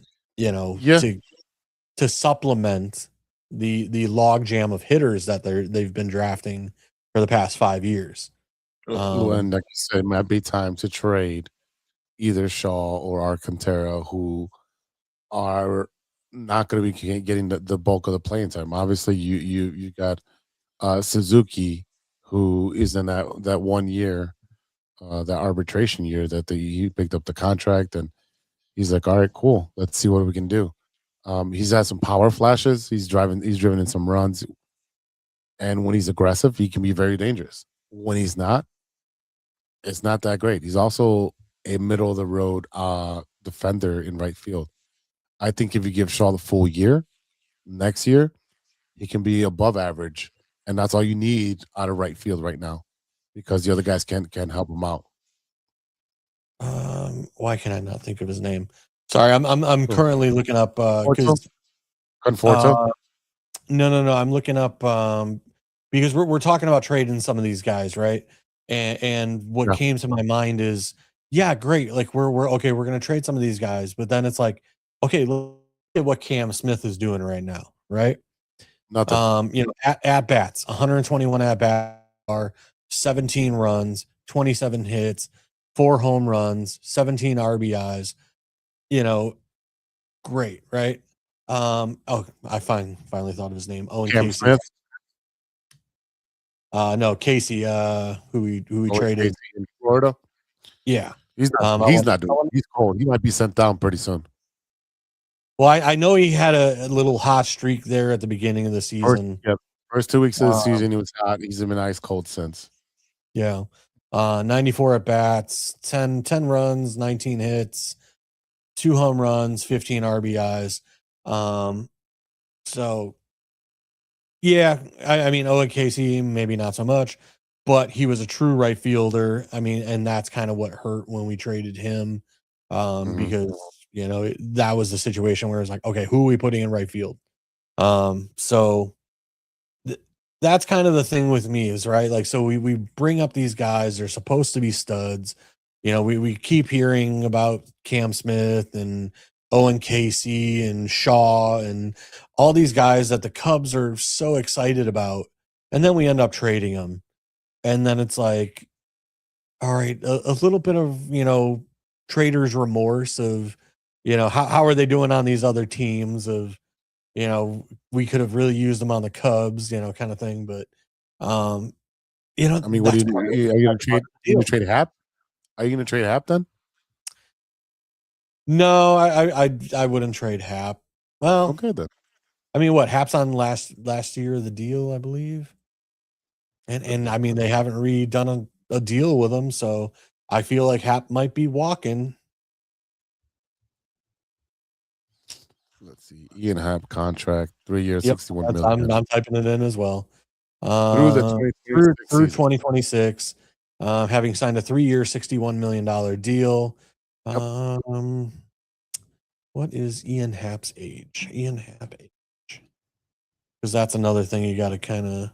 supplement the log jam of hitters that they've been drafting for the past 5 years. And like you said, it might be time to trade either Shaw or Alcantara, who are not going to be getting the bulk of the playing time. Obviously, you got Suzuki, who is in that 1 year, that arbitration year that he picked up the contract, and he's like, all right, cool, let's see what we can do. He's had some power flashes. He's driven in some runs, and when he's aggressive, he can be very dangerous. When he's not, it's not that great. He's also a middle of the road defender in right field. I think if you give Shaw the full year, next year, he can be above average, and that's all you need out of right field right now, because the other guys can't help him out. Why can I not think of his name? Sorry, I'm currently looking up Conforto? No. I'm looking up because we're talking about trading some of these guys, right? And what came to my mind is, yeah, great. Like we're okay, we're gonna trade some of these guys, but then it's like, okay, look at what Cam Smith is doing right now, right? Nothing. At bats, 121 at bats, are 17 runs, 27 hits, 4 home runs, 17 RBIs. Great, right? I finally thought of his name. Owen Cam Casey. Smith? No, Casey, who we traded Casey in Florida. Yeah. He's not doing. He's cold. He might be sent down pretty soon. Well, I know he had a little hot streak there at the beginning of the season. First 2 weeks of the season, he was hot. He's been ice cold since. Yeah. 94 at bats, 10 runs, 19 hits, 2 home runs, 15 RBIs. So yeah, I mean, Owen Casey, maybe not so much, but he was a true right fielder. I mean, and that's kind of what hurt when we traded him, because that was the situation where it's like, okay, who are we putting in right field? So that's kind of the thing with me is, right, like, so we bring up these guys, they're supposed to be studs. We keep hearing about Cam Smith and Owen Casey and Shaw and all these guys that the Cubs are so excited about. and then we end up trading him, and then it's like, all right, a little bit of trader's remorse of how are they doing on these other teams of we could have really used them on the Cubs, kind of thing, but I mean, what do you do? Are you going to trade? Are you going to trade Hap? Are you going to trade Hap then? No, I wouldn't trade Hap. Well, Okay then. I mean, what Hap's on last year of the deal, I believe, and I mean they haven't redone a deal with him, so I feel like Hap might be walking. Let's see. Ian Happ contract, 3 years, Yep, 61 million. I'm typing it in as well. Through the 2026 through season. 2026, having signed a 3-year, $61 million deal. Yep. What is Ian Happ's age? Ian Happ age, because that's another thing you got to kind of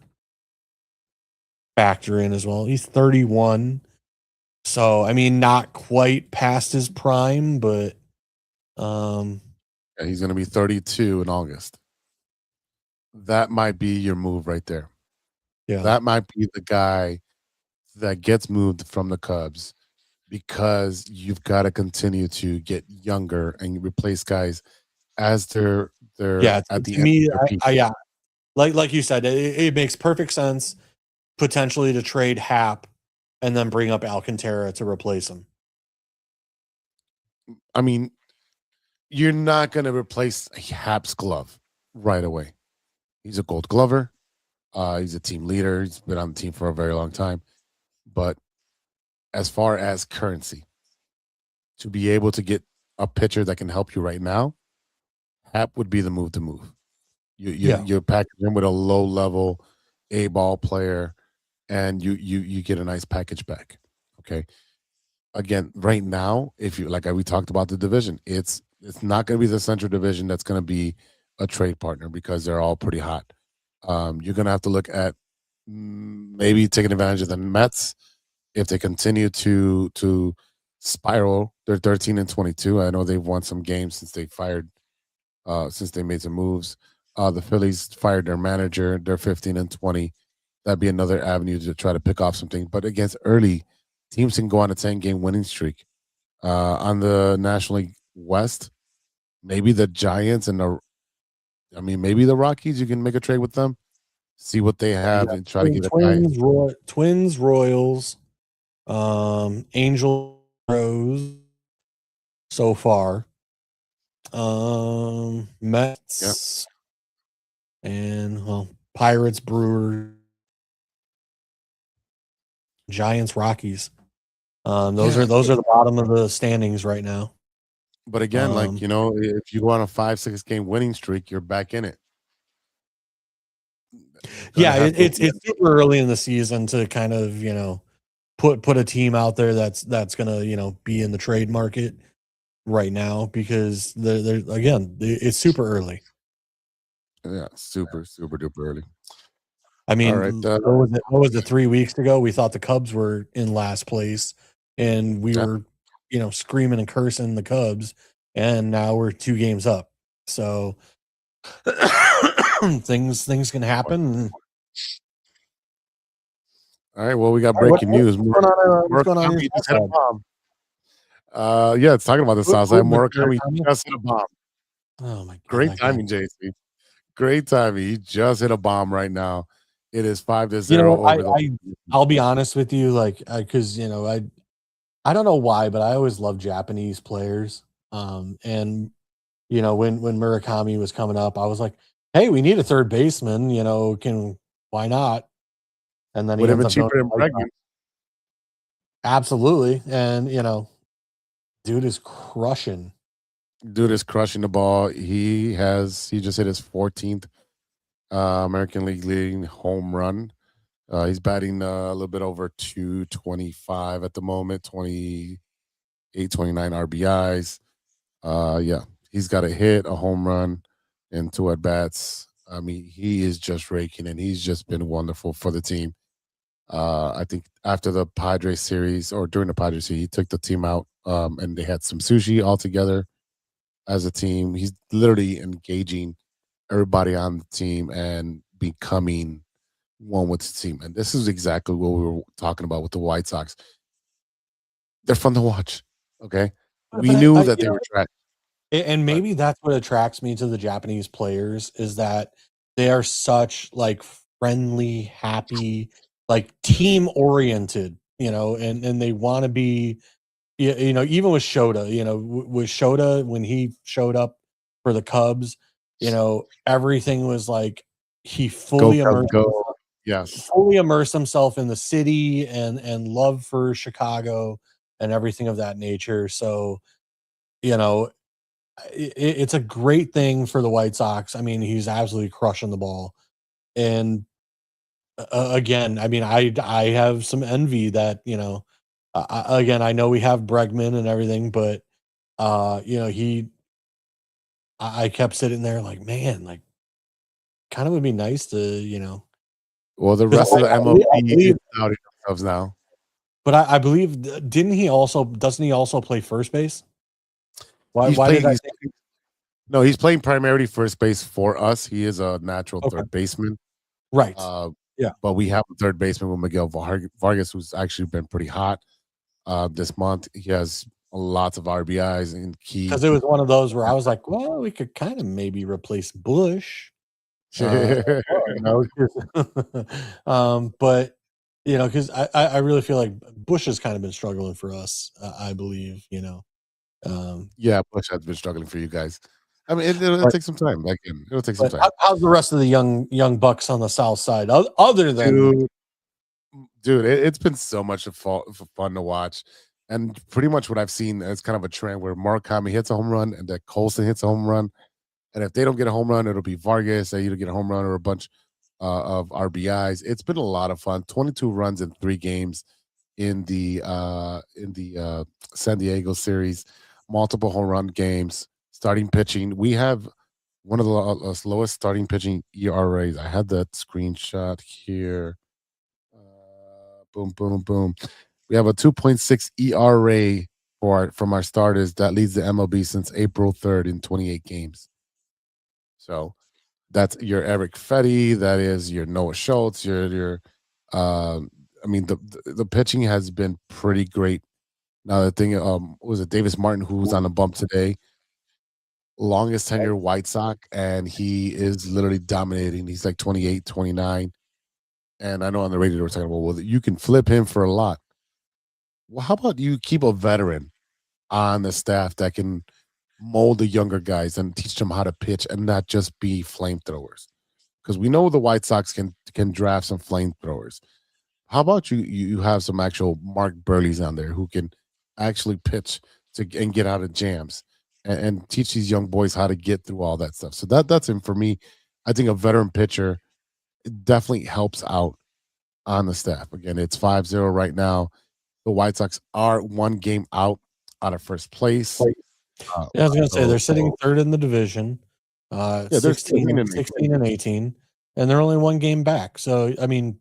factor in as well. He's 31, so I mean, not quite past his prime, but Yeah, he's going to be 32 in August. That might be your move right there. yeah, That might be the guy that gets moved from the Cubs because you've got to continue to get younger and replace guys as they're yeah. at the To end me, of their peak. yeah, like you said, it makes perfect sense potentially to trade Hap and then bring up Alcantara to replace him. I mean, you're not going to replace Hap's glove right away. He's a Gold Glover. He's a team leader. He's been on the team for a very long time. But as far as currency, to be able to get a pitcher that can help you right now, Hap would be the move to move. You're packaging him with a low level A ball player, and you get a nice package back. Okay. Again, right now, if you like, we talked about the division, it's not going to be the Central Division that's going to be a trade partner because they're all pretty hot. You're going to have to look at maybe taking advantage of the Mets if they continue to spiral. They're 13-22. I know they've won some games since they made some moves. The Phillies fired their manager. They're 15-20. That'd be another avenue to try to pick off something. But against early teams can go on a 10-game winning streak. On the National League West, maybe the Giants and maybe the Rockies. You can make a trade with them, see what they have, and try to get a guy. Twins, Royals, Angel, Rose, so far, Mets, and Pirates, Brewers, Giants, Rockies. Those are the bottom of the standings right now. But again, if you go on a 5-6 game winning streak, you're back in it. Yeah, it's super early in the season to kind of put a team out there that's gonna be in the trade market right now because they're again it's super early. Yeah, super duper early. I mean, right, what was it 3 weeks ago? We thought the Cubs were in last place, and we were screaming and cursing the Cubs, and now we're 2 games up. So things can happen. All right, well, we got breaking news. What's going on? Just hit a bomb. It's talking about the South Side. Murakami just hit a bomb. Oh my God! Great timing, JC. Great timing. He just hit a bomb right now. It is 5-0. I'll be honest with you, because I don't know why, but I always love Japanese players. And when Murakami was coming up, I was like, hey, we need a third baseman. Why not? And then he ends up cheaper than Bregman. Absolutely, and dude is crushing. Dude is crushing the ball. He just hit his 14th American League leading home run. He's batting a little bit over 225 at the moment, 28, 29 RBIs. He's got a hit, a home run, and 2 at bats. I mean, he is just raking, and he's just been wonderful for the team. I think after the Padres series or during the Padres series, he took the team out and they had some sushi all together as a team. He's literally engaging everybody on the team and becoming one with the team. And this is exactly what we were talking about with the White Sox. They're fun to watch. Okay. We knew that they were trash. And maybe that's what attracts me to the Japanese players is that they are such like friendly, happy, like team oriented, and they want to be, even with Shota, with Shota, when he showed up for the Cubs, everything was like he fully immersed Go. Yes. fully immerse himself in the city and love for Chicago and everything of that nature. So, it's a great thing for the White Sox. I mean, he's absolutely crushing the ball. And again, I mean, I have some envy that, again, I know we have Bregman and everything, but I kept sitting there like, man, like kind of would be nice to. Well, the rest of the MLB is doubting themselves now. But I believe doesn't he also play first base? Why did I think? No, he's playing primarily first base for us. He is a natural third baseman. Right. Yeah. But we have a third baseman with Miguel Vargas, who's actually been pretty hot this month. He has lots of RBIs and key. Because it was one of those where I was like, well, we could kind of maybe replace Bush. But because I really feel like Bush has kind of been struggling for us. I believe, yeah, Bush has been struggling for you guys. I mean, it'll take some time. Like it'll take some time. How's the rest of the young bucks on the south side? Other than dude, it's been so much fun to watch, and pretty much what I've seen is kind of a trend where Murakami hits a home run and that Colson hits a home run, and if they don't get a home run, it'll be Vargas. They either get a home run or a bunch of RBIs. It's been a lot of fun. 22 runs in 3 games in the San Diego series, multiple home run games. Starting pitching, we have one of the lowest starting pitching ERAs. I had that screenshot here. Boom, boom, boom. We have a 2.6 ERA from our starters that leads the MLB since April 3rd in 28 games. So that's your Eric Fetty, that is your Noah Schultz, your I mean the pitching has been pretty great. Now the thing was it Davis Martin who was on the bump today. Longest tenure White Sox, and he is literally dominating. He's like 28, 29. And I know on the radio they were talking about, well, you can flip him for a lot. Well, how about you keep a veteran on the staff that can mold the younger guys and teach them how to pitch and not just be flamethrowers? Because we know the White Sox can draft some flamethrowers. How about you have some actual Mark Burleys on there who can actually pitch and get out of jams and teach these young boys how to get through all that stuff. So that's it for me. I think a veteran pitcher definitely helps out on the staff. Again, it's 5-0 right now. The White Sox are 1 game out of first place. I was going to say they're sitting third in the division. They're 16 and 18, and they're only 1 game back. So I mean,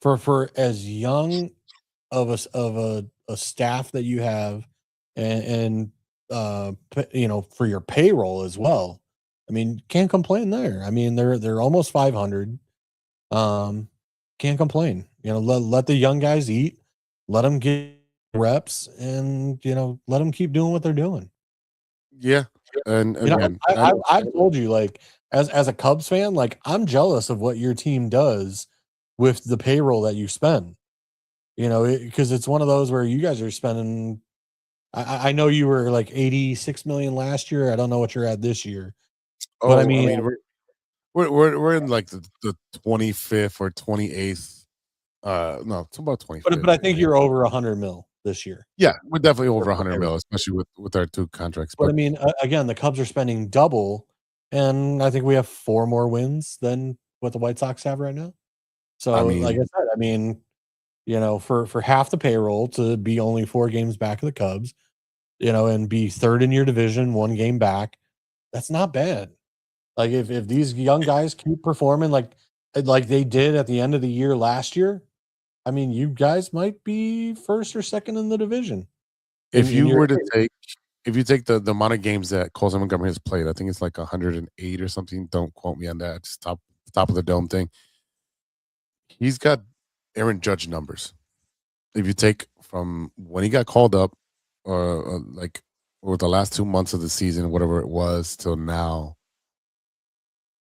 for as young of a staff that you have, and for your payroll as well, I mean, can't complain there. I mean, they're almost 500. Can't complain. Let the young guys eat, let them get reps, and let them keep doing what they're doing. Yeah, and again, I've told you, like as a Cubs fan, like I'm jealous of what your team does with the payroll that you spend. Because it's one of those where you guys are spending. I know you were like 86 million last year. I don't know what you're at this year, but I mean we're in like the 25th or 28th. No, it's about 25th. But I think you're over 100 mil this year. Yeah, we're definitely over 100 mil, especially with our 2 contracts. But I mean, again, the Cubs are spending double, and I think we have 4 more wins than what the White Sox have right now. So, like I said, I mean, for half the payroll to be only 4 games back of the Cubs, and be third in your division, 1 game back, that's not bad. Like if these young guys keep performing like they did at the end of the year last year, I mean, you guys might be first or second in the division. If you take the amount of games that Colson Montgomery has played, I think it's like 108 or something. Don't quote me on that. Just top of the dome thing. He's got Aaron Judge numbers. If you take from when he got called up, or like over the last 2 months of the season, whatever it was, till now,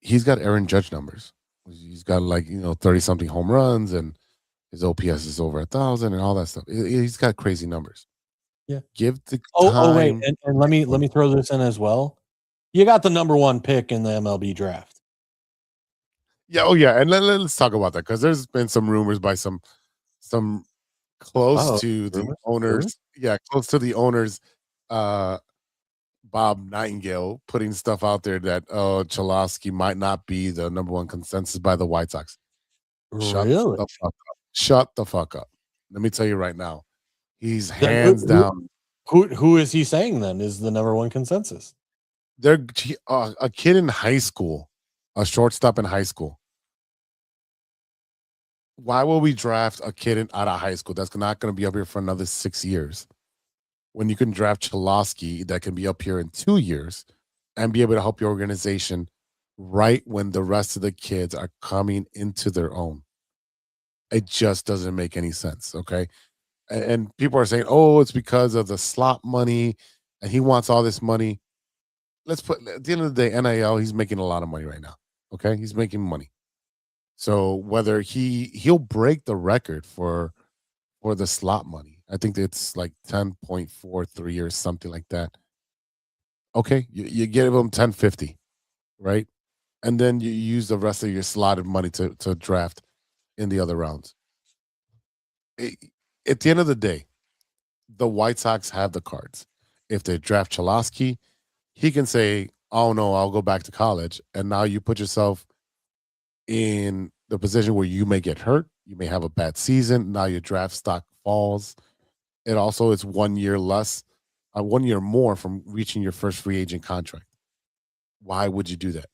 he's got Aaron Judge numbers. He's got 30 something home runs, and his OPS is over 1,000 and all that stuff. He's got crazy numbers. Yeah. Give the Oh wait, time. and let me throw this in as well. You got the number 1 pick in the MLB draft. Yeah, oh yeah, and let's talk about that, because there's been some rumors by some close to the owners. Yeah, close to the owners, Bob Nightingale, putting stuff out there that Cholowski might not be the number 1 consensus by the White Sox. Shut Really? the fuck up. Shut the fuck up. Let me tell you right now. He's Then hands down. Who is he saying then is the number 1 consensus? They're a kid in high school, a shortstop in high school. Why will we draft a kid out of high school that's not going to be up here for another 6 years, when you can draft Cholowski that can be up here in 2 years and be able to help your organization right when the rest of the kids are coming into their own? It just doesn't make any sense, okay? And people are saying, oh, it's because of the slot money and he wants all this money. Let's put, at the end of the day, NIL, he's making a lot of money right now, okay? He's making money. So whether he'll break the record for the slot money. I think it's like 10.43 or something like that. Okay, you give him 1050, right? And then you use the rest of your slotted money to draft in the other rounds. At the end of the day, the White Sox have the cards. If they draft Cholowski, he can say, oh no, I'll go back to college. And now you put yourself in the position where you may get hurt. You may have a bad season. Now your draft stock falls. It also is 1 year less, 1 year more from reaching your first free agent contract. Why would you do that?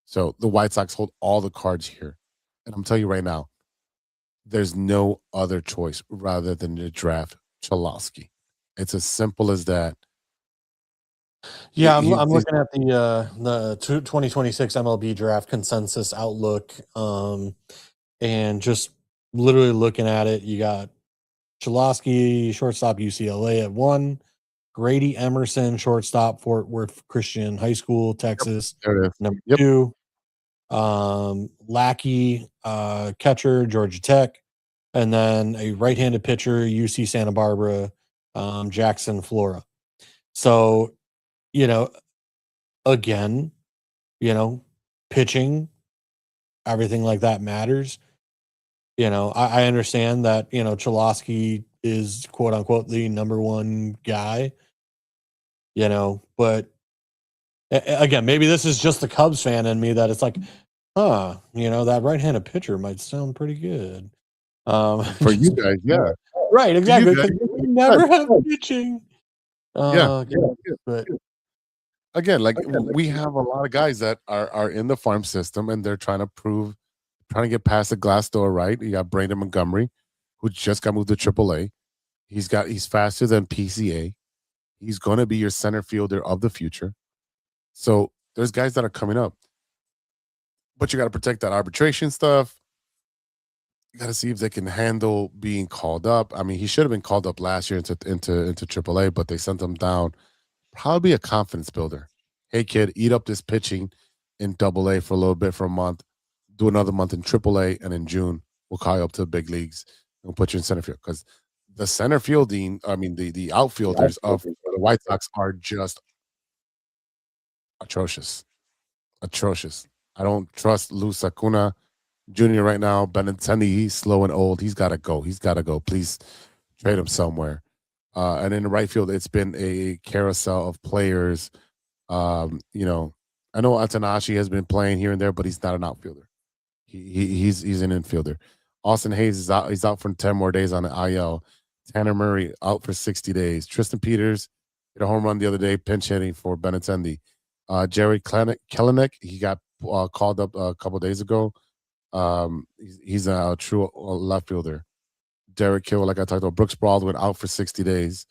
So the White Sox hold all the cards here. And I'm telling you right now, there's no other choice rather than to draft Cholowski. It's as simple as that. Yeah, I'm looking at the 2026 MLB draft consensus outlook, and just literally looking at it. You got Cholowski, shortstop UCLA at 1, Grady Emerson, shortstop Fort Worth Christian High School, Texas, number 2, Lackey, catcher, Georgia Tech, and then a right-handed pitcher, UC Santa Barbara, Jackson, Florida. So, again, pitching, everything like that matters. I understand that, Cholowski is quote unquote the number 1 guy, but again, maybe this is just the Cubs fan in me that it's like, that right-handed pitcher might sound pretty good. For you guys, yeah. Right, exactly. We never have pitching. Yeah. But again, we have a lot of guys that are in the farm system and they're trying to get past the glass door, right? You got Braden Montgomery, who just got moved to AAA. He's faster than PCA. He's going to be your center fielder of the future. So there's guys that are coming up, but you got to protect that arbitration stuff. You got to see if they can handle being called up. I mean, he should have been called up last year into AAA, but they sent him down. Probably a confidence builder. Hey, kid, eat up this pitching in AA for a little bit for a month. Do another month in AAA, and in June we'll call you up to the big leagues and we'll put you in center field, because the center fielding, I mean the outfielders of the White Sox are just atrocious. I don't trust Luz Acuna Jr. right now. Benintendi, he's slow and old. He's got to go. Please trade him somewhere. And in the right field, it's been a carousel of players. I know Atanashi has been playing here and there, but he's not an outfielder. He's an infielder. Austin Hayes is out. He's out for 10 more days on the IL. Tanner Murray out for 60 days. Tristan Peters hit a home run the other day, pinch hitting for Benintendi. Jerry Kelenic, he got called up a couple days ago. He's a true left fielder. Derek Hill, like I talked about, Brooks Baldwin out for 60 days.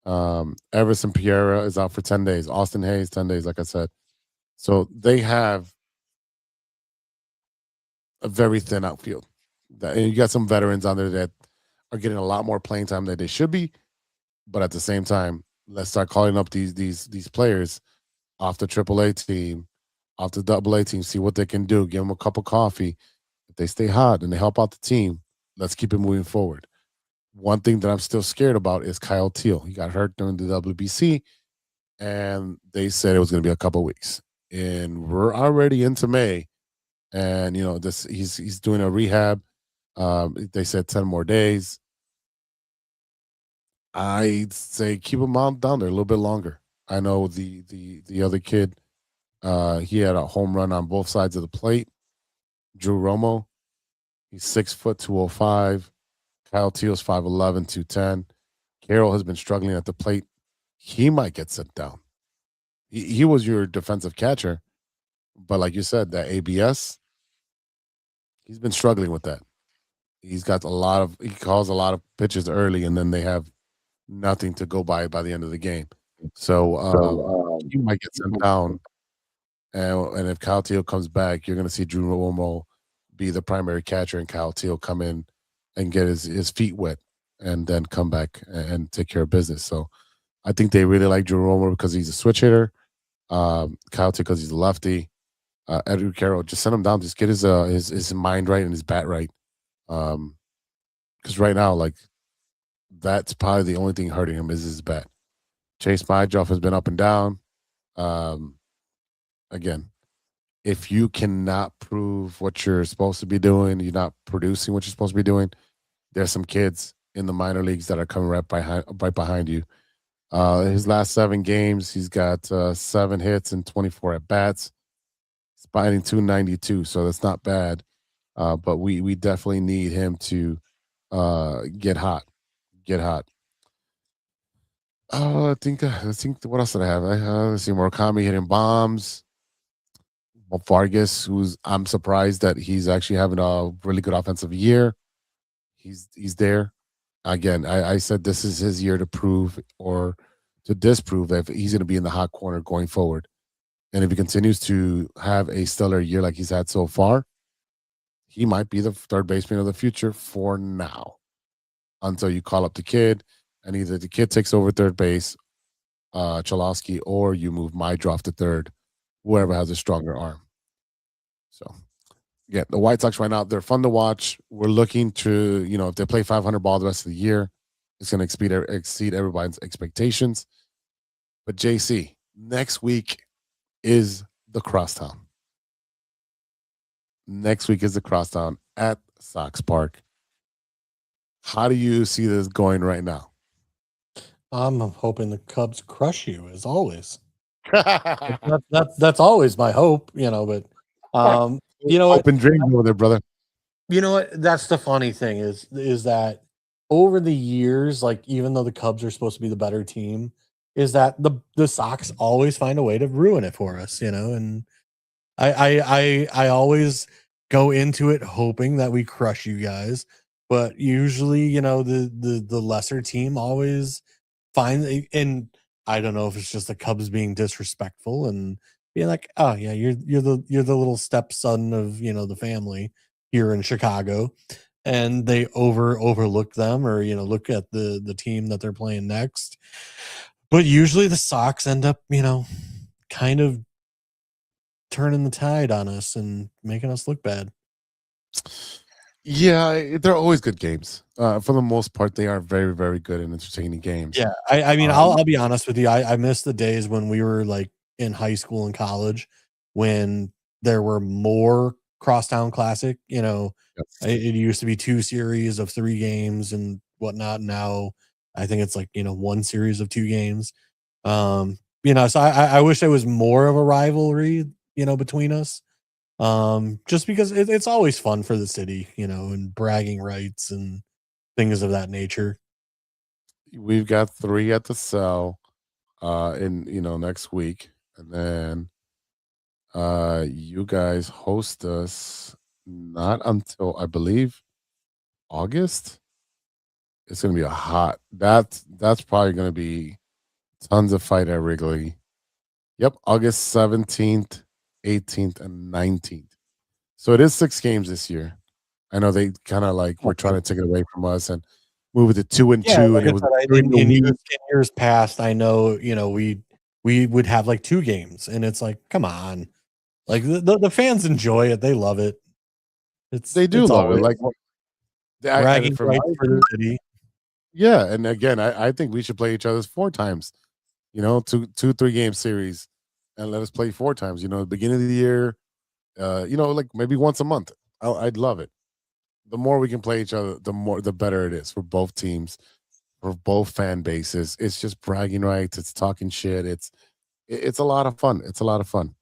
Everson Pereira is out for 10 days. Austin Hayes, 10 days, like I said. So they have a very thin outfield. And you got some veterans on there that are getting a lot more playing time than they should be. But at the same time, let's start calling up these players off the AAA team, off the AA team, see what they can do. Give them a cup of coffee. If they stay hot and they help out the team, let's keep it moving forward. One thing that I'm still scared about is Kyle Teal. He got hurt during the WBC, and they said it was going to be a couple weeks. And we're already into May, and this he's doing a rehab. They said 10 more days. I'd say keep him out down there a little bit longer. I know the other kid, he had a home run on both sides of the plate. Drew Romo, he's 6', 205. Kyle Teal's 5'11, 210. Carroll has been struggling at the plate. He might get sent down. He was your defensive catcher, but like you said, that ABS, he's been struggling with that. He's got he calls a lot of pitches early, and then they have nothing to go by the end of the game. So he might get sent down. And if Kyle Teal comes back, you're going to see Drew Romo be the primary catcher, and Kyle Teal come in and get his feet wet, and then come back and take care of business. So I think they really like Drew Romo because he's a switch hitter. Kyle Teal because he's a lefty. Edgar Carroll, just send him down. Just get his mind right and his bat right. Because right now, like, that's probably the only thing hurting him is his bat. Chase Mydroff has been up and down. Again, if you cannot prove what you're supposed to be doing, you're not producing what you're supposed to be doing, there's some kids in the minor leagues that are coming right behind you. His last 7 games, he's got 7 hits and 24 at bats. He's batting .292, so that's not bad. But we definitely need him to get hot. I think what else did I have? Let's see, Murakami hitting bombs. Vargas, I'm surprised that he's actually having a really good offensive year. He's there. Again, I said this is his year to prove or to disprove that he's going to be in the hot corner going forward. And if he continues to have a stellar year like he's had so far, he might be the third baseman of the future for now, until you call up the kid, and either the kid takes over third base, Chalosky, or you move Mydroff to third, whoever has a stronger arm. So, yeah, the White Sox right now, they're fun to watch. We're looking to, if they play 500 ball the rest of the year, it's going to exceed everybody's expectations. But JC, next week is the Crosstown. Next week is the Crosstown at Sox Park. How do you see this going right now? I'm hoping the Cubs crush you as always. That's always my hope, but open dreams over there, brother. You know what? That's the funny thing is that over the years, like, even though the Cubs are supposed to be the better team, is that the Sox always find a way to ruin it for us, and I always go into it hoping that we crush you guys, but usually, the lesser team always finds, and I don't know if it's just the Cubs being disrespectful and being like, oh yeah, you're the little stepson of the family here in Chicago, and they overlook them, or look at the team that they're playing next. But usually the Sox end up kind of turning the tide on us and making us look bad. Yeah, they're always good games. For the most part, they are very, very good and entertaining games. Yeah, I mean, I'll be honest with you. I miss the days when we were like in high school and college, when there were more Crosstown Classic. It used to be 2 series of 3 games and whatnot. Now I think it's like 1 series of 2 games. So I wish there was more of a rivalry between us. Just because it's always fun for the city, and bragging rights and things of that nature. We've got 3 at the Cell in next week, and then you guys host us not until, I believe, August. It's gonna be a hot. That's probably gonna be tons of fight at Wrigley. Yep, August 17th, 18th, and 19th. So it is 6 games this year. I know they kind of like were trying to take it away from us and move it to 2-2, like and it was in years past. I know, we would have like 2 games, and it's like, come on, like the fans enjoy it, they love it. they do it's love it. always Like bragging rights for the city. yeah, and again, I think we should play each other's 4 times. 3 game series, and let us play 4 times. The beginning of the year, like maybe once a month. I'd love it. The more we can play each other, the better it is for both teams, for both fan bases. It's just bragging rights. It's talking shit. It's a lot of fun. It's a lot of fun.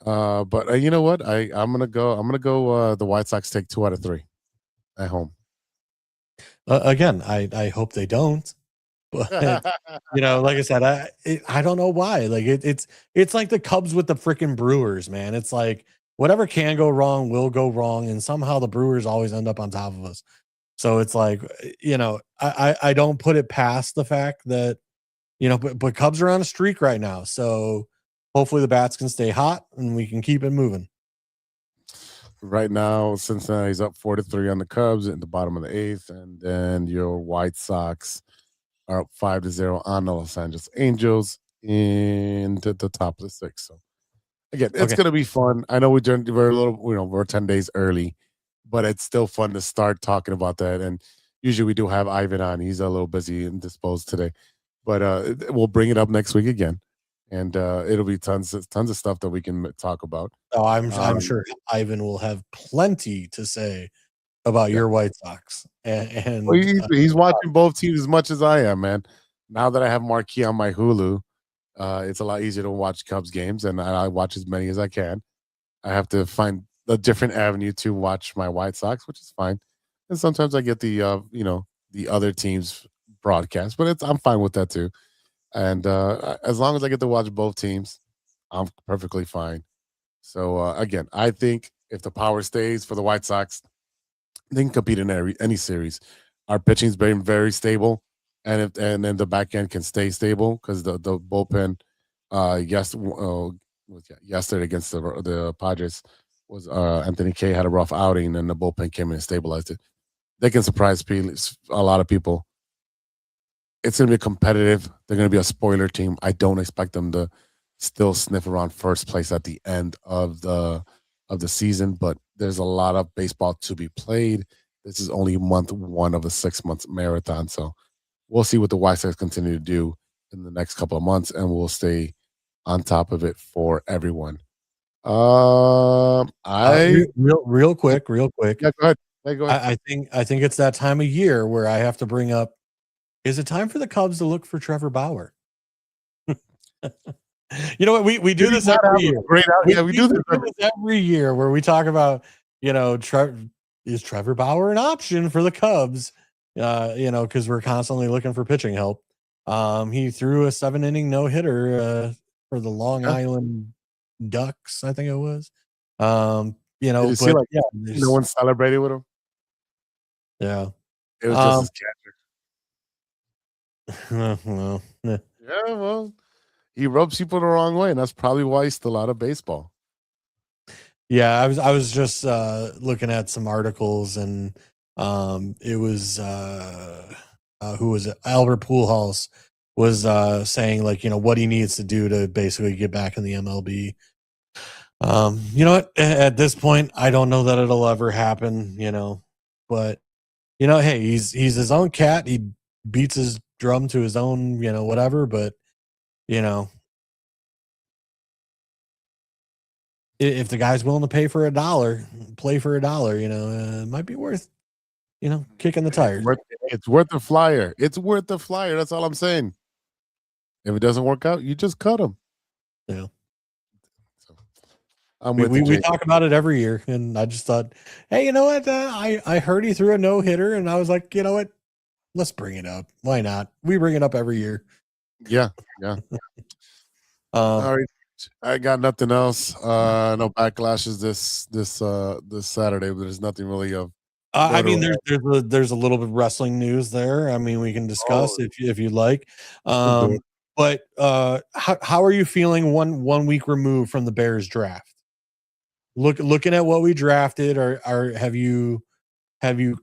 But you know what? I'm gonna go. The White Sox take 2 out of 3 at home. Again, I hope they don't. But like I said, I don't know why. Like it's like the Cubs with the freaking Brewers, man. It's like whatever can go wrong will go wrong, and somehow the Brewers always end up on top of us. So it's like, I don't put it past the fact that, but Cubs are on a streak right now. So hopefully the bats can stay hot and we can keep it moving. Right now, Cincinnati's up 4-3 on the Cubs in the bottom of the 8th, and then your White Sox are up 5-0 on the Los Angeles Angels in the top of the 6th. So again, it's gonna be fun. I know we're a little, we're 10 days early, but it's still fun to start talking about that. And usually we do have Ivan on. He's a little busy and disposed today, but we'll bring it up next week again, and it'll be tons of stuff that we can talk about. Oh, I'm sure Ivan will have plenty to say about your White Sox. And well, he's watching both teams as much as I am, man. Now that I have Marquee on my Hulu, it's a lot easier to watch Cubs games, and I watch as many as I can. I have to find a different avenue to watch my White Sox, which is fine. And sometimes I get the the other teams broadcast, but I'm fine with that too. And as long as I get to watch both teams, I'm perfectly fine. So again, I think if the power stays for the White Sox, they can compete in any series. Our pitching's been very stable, and then the back end can stay stable because the bullpen, yesterday against the Padres was Anthony Kay had a rough outing, and the bullpen came in and stabilized it. They can surprise a lot of people. It's going to be competitive. They're going to be a spoiler team. I don't expect them to still sniff around first place at the end of the season, but there's a lot of baseball to be played. This is only month 1 of a 6-month marathon, so we'll see what the White Sox continue to do in the next couple of months, and we'll stay on top of it for everyone. Real quick. Yeah, go ahead. Hey, go ahead. I think it's that time of year where I have to bring up, is it time for the Cubs to look for Trevor Bauer? You know what? We do this every year. We do this every year where we talk about, is Trevor Bauer an option for the Cubs? Because we're constantly looking for pitching help. He threw a 7-inning no-hitter for the Long Island Ducks, I think it was. No one celebrated with him. Yeah, it was just his catcher. Well, yeah, well, he rubs people the wrong way, and that's probably why he's still out of baseball. Yeah, I was just looking at some articles, and it was who was it? Albert Pujols was saying, like, what he needs to do to basically get back in the MLB. You know what? At this point, I don't know that it'll ever happen. But hey, he's his own cat. He beats his drum to his own, whatever. But if the guy's willing to play for $1, it might be worth, kicking the tires. It's worth the flyer. It's worth the flyer. That's all I'm saying. If it doesn't work out, you just cut him. Yeah. So, we talk about it every year, and I just thought, hey, you know what? I heard he threw a no-hitter, and I was like, you know what? Let's bring it up. Why not? We bring it up every year. Yeah. All right. I got nothing else. No backlashes this Saturday, but there's nothing really of. I mean, there's a little bit of wrestling news there. I mean, we can discuss if you'd like. But how are you feeling one week removed from the Bears draft? looking at what we drafted, or have you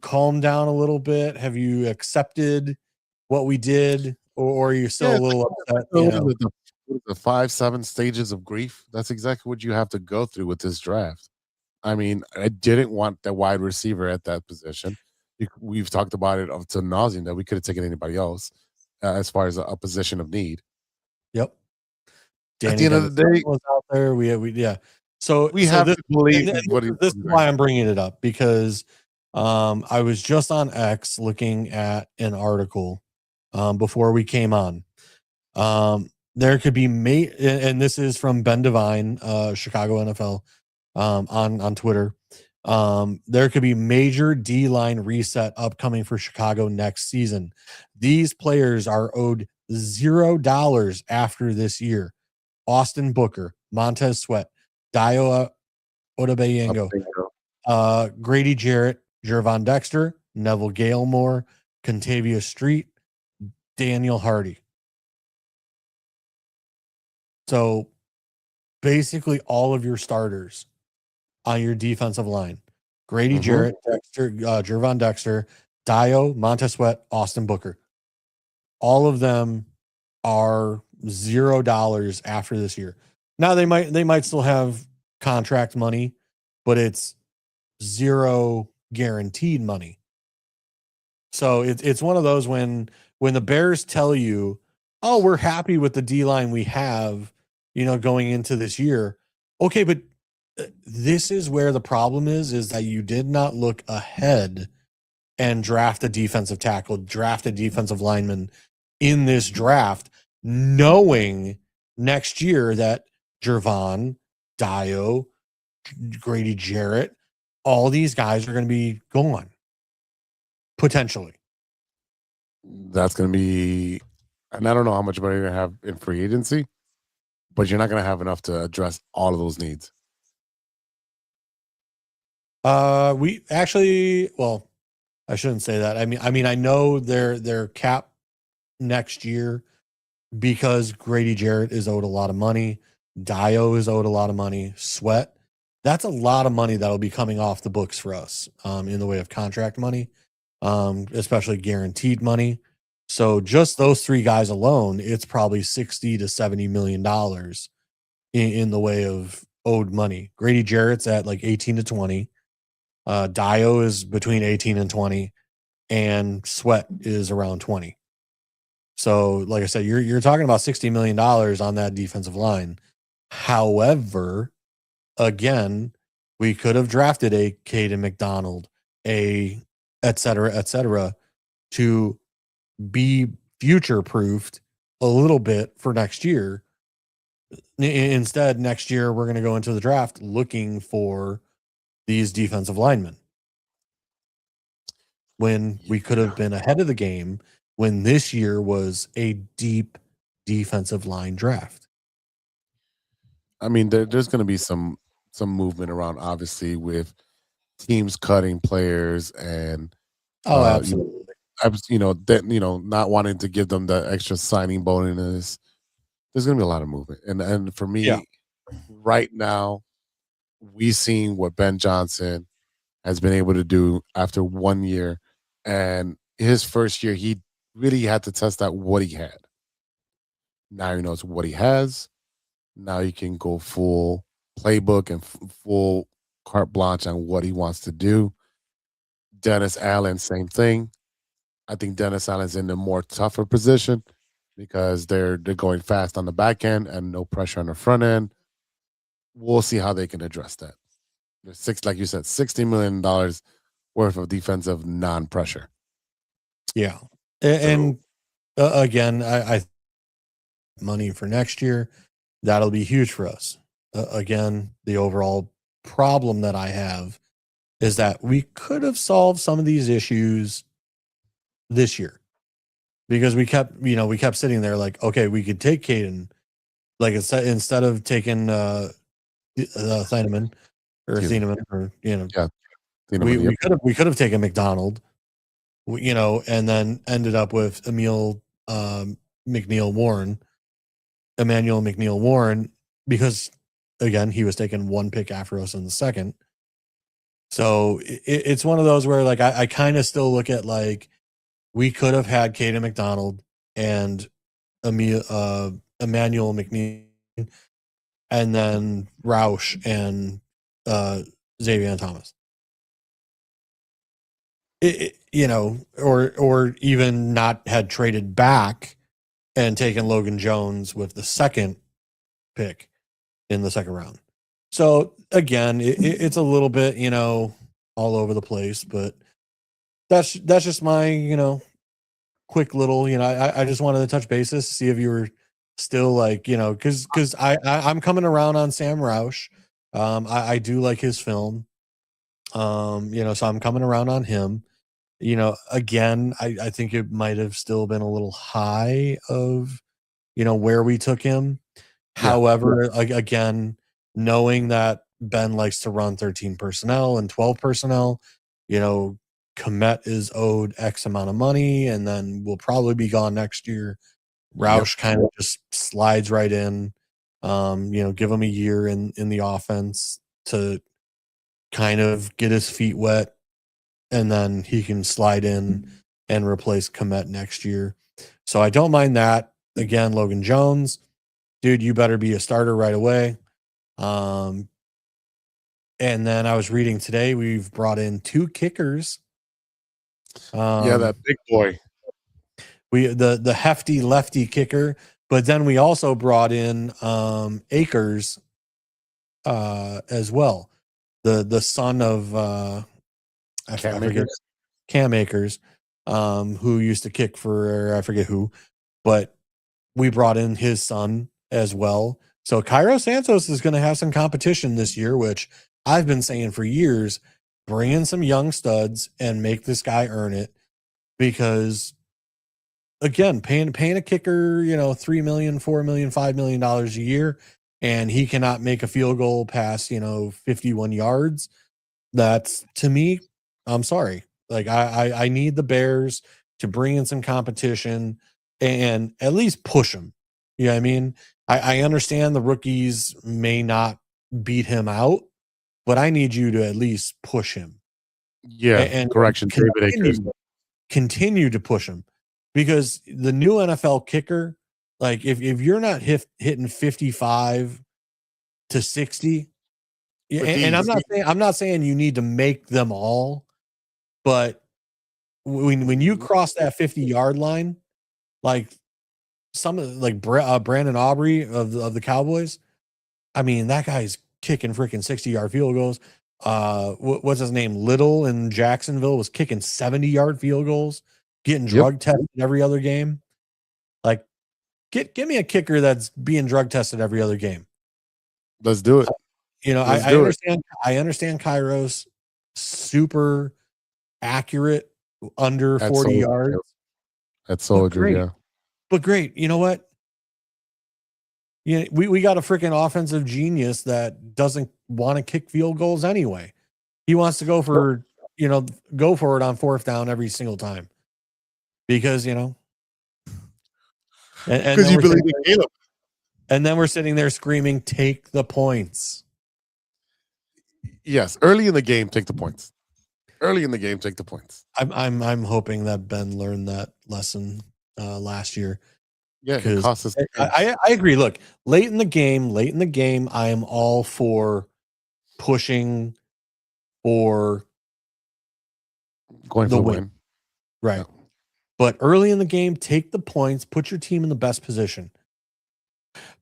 calmed down a little bit? Have you accepted what we did, or are you still Yeah, a little upset? the 5-7 stages of grief. That's exactly what you have to go through with this draft. I mean, I didn't want the wide receiver at that position. We've talked about it up to nauseam that we could have taken anybody else as far as a position of need. Yep. At the end of the day, was out there. Yeah. So we have this, to believe and what this is why I'm bringing it up, because I was just on X looking at an article before we came on. There could be and this is from Ben Devine, Chicago NFL, on Twitter. There could be major D-line reset upcoming for Chicago next season. These players are owed $0 after this year. Austin Booker, Montez Sweat, Dio Odabayengo, Grady Jarrett, Jervon Dexter, Neville Gallimore, Contavia Street, Daniel Hardy. So basically all of your starters on your defensive line: Grady Jarrett, Dexter, Jervon Dexter, Dio, Montez Sweat, Austin Booker. All of them are $0 after this year. Now they might still have contract money, but it's zero guaranteed money. So it's one of those when the Bears tell you, "Oh, we're happy with the D-line we have, going into this year." Okay, but this is where the problem is that you did not look ahead and draft a defensive tackle, draft a defensive lineman in this draft, knowing next year that Jervon, Dio, Grady Jarrett, all these guys are going to be gone. Potentially. That's going to be, and I don't know how much money you're going to have in free agency, but you're not going to have enough to address all of those needs. We actually, well, I shouldn't say that. I mean, I know their cap next year, because Grady Jarrett is owed a lot of money. Dio is owed a lot of money. Sweat, that's a lot of money that'll be coming off the books for us in the way of contract money, especially guaranteed money. So just those three guys alone, it's probably $60 to $70 million in the way of owed money. Grady Jarrett's at like 18 to 20. Dio is between 18 and 20, and Sweat is around 20. So, like I said, you're talking about $60 million on that defensive line. However, again, we could have drafted a Caden McDonald, et cetera, to be future-proofed a little bit for next year. Instead, next year, we're going to go into the draft looking for these defensive linemen, when we could have been ahead of the game, when this year was a deep defensive line draft. I mean, there's going to be some movement around, obviously, with teams cutting players and Absolutely. Not wanting to give them the extra signing bonus. There's going to be a lot of movement, and for me, right now, we seen what Ben Johnson has been able to do after 1 year, and his first year, he really had to test out what he had. Now he knows what he has. Now he can go full playbook and full carte blanche on what he wants to do. Dennis Allen, same thing. I think Dennis Allen's in a more tougher position because they're going fast on the back end and no pressure on the front end. We'll see how they can address that. There's like you said, $60 million worth of defensive non-pressure. Yeah. And again, I money for next year, that'll be huge for us. Again, the overall problem that I have is that we could have solved some of these issues this year, because we kept sitting there like, okay, we could take Caden, like instead of taking Thieneman, we could have taken McDonald, and then ended up with Emmanuel McNeil Warren, because again, he was taken one pick after us in the second. So it's one of those where like I kind of still look at like we could have had Caden McDonald and Emmanuel McNeil, and then Roush and Xavier Thomas. Or even not had traded back and taken Logan Jones with the second pick in the second round. So again, it's a little bit, all over the place, but that's just my, quick little, I just wanted to touch bases, see if you were still like, cause I'm coming around on Sam Roush. I do like his film. So I'm coming around on him. Again, I think it might have still been a little high of, where we took him. However, again, knowing that Ben likes to run 13 personnel and 12 personnel, Komet is owed X amount of money and then will probably be gone next year. Roush kind of just slides right in, give him a year in the offense to kind of get his feet wet, and then he can slide in and replace Komet next year. So I don't mind that. Again, Logan Jones, dude, you better be a starter right away. And then I was reading today, we've brought in 2 kickers. That big boy. The hefty lefty kicker, but then we also brought in Akers as well. The son of Cam Akers, who used to kick for I forget who, but we brought in his son as well. So Cairo Santos is going to have some competition this year, which I've been saying for years, bring in some young studs and make this guy earn it, because again, paying a kicker, $3 million, $4 million, $5 million a year, and he cannot make a field goal past, 51 yards. That's, to me, I'm sorry. Like I need the Bears to bring in some competition and at least push him. You know what I mean? I understand the rookies may not beat him out, but I need you to at least push him. Yeah, and correction. David Akers. Continue to push him, because the new NFL kicker, like if you're not hitting 55 to 60, and I'm not saying you need to make them all, but when you cross that 50-yard line, like Brandon Aubrey of the Cowboys, I mean, that guy's kicking freaking 60-yard field goals. What's his name? Little in Jacksonville was kicking 70-yard field goals, getting drug tested every other game. Like, give me a kicker that's being drug tested every other game. Let's do it. I understand Kairos super accurate under 40 yards. That's soldier, yeah. But great. You know what? We got a freaking offensive genius that doesn't want to kick field goals anyway. He wants to go for it on fourth down every single time, because and because you believe in Caleb. And then we're sitting there screaming, "Take the points!" Yes, early in the game, take the points. Early in the game, take the points. I'm hoping that Ben learned that lesson last year. Yeah, it cost us. I agree. Look, late in the game, I am all for pushing for going for the win. Right. Yeah. But early in the game, take the points, put your team in the best position.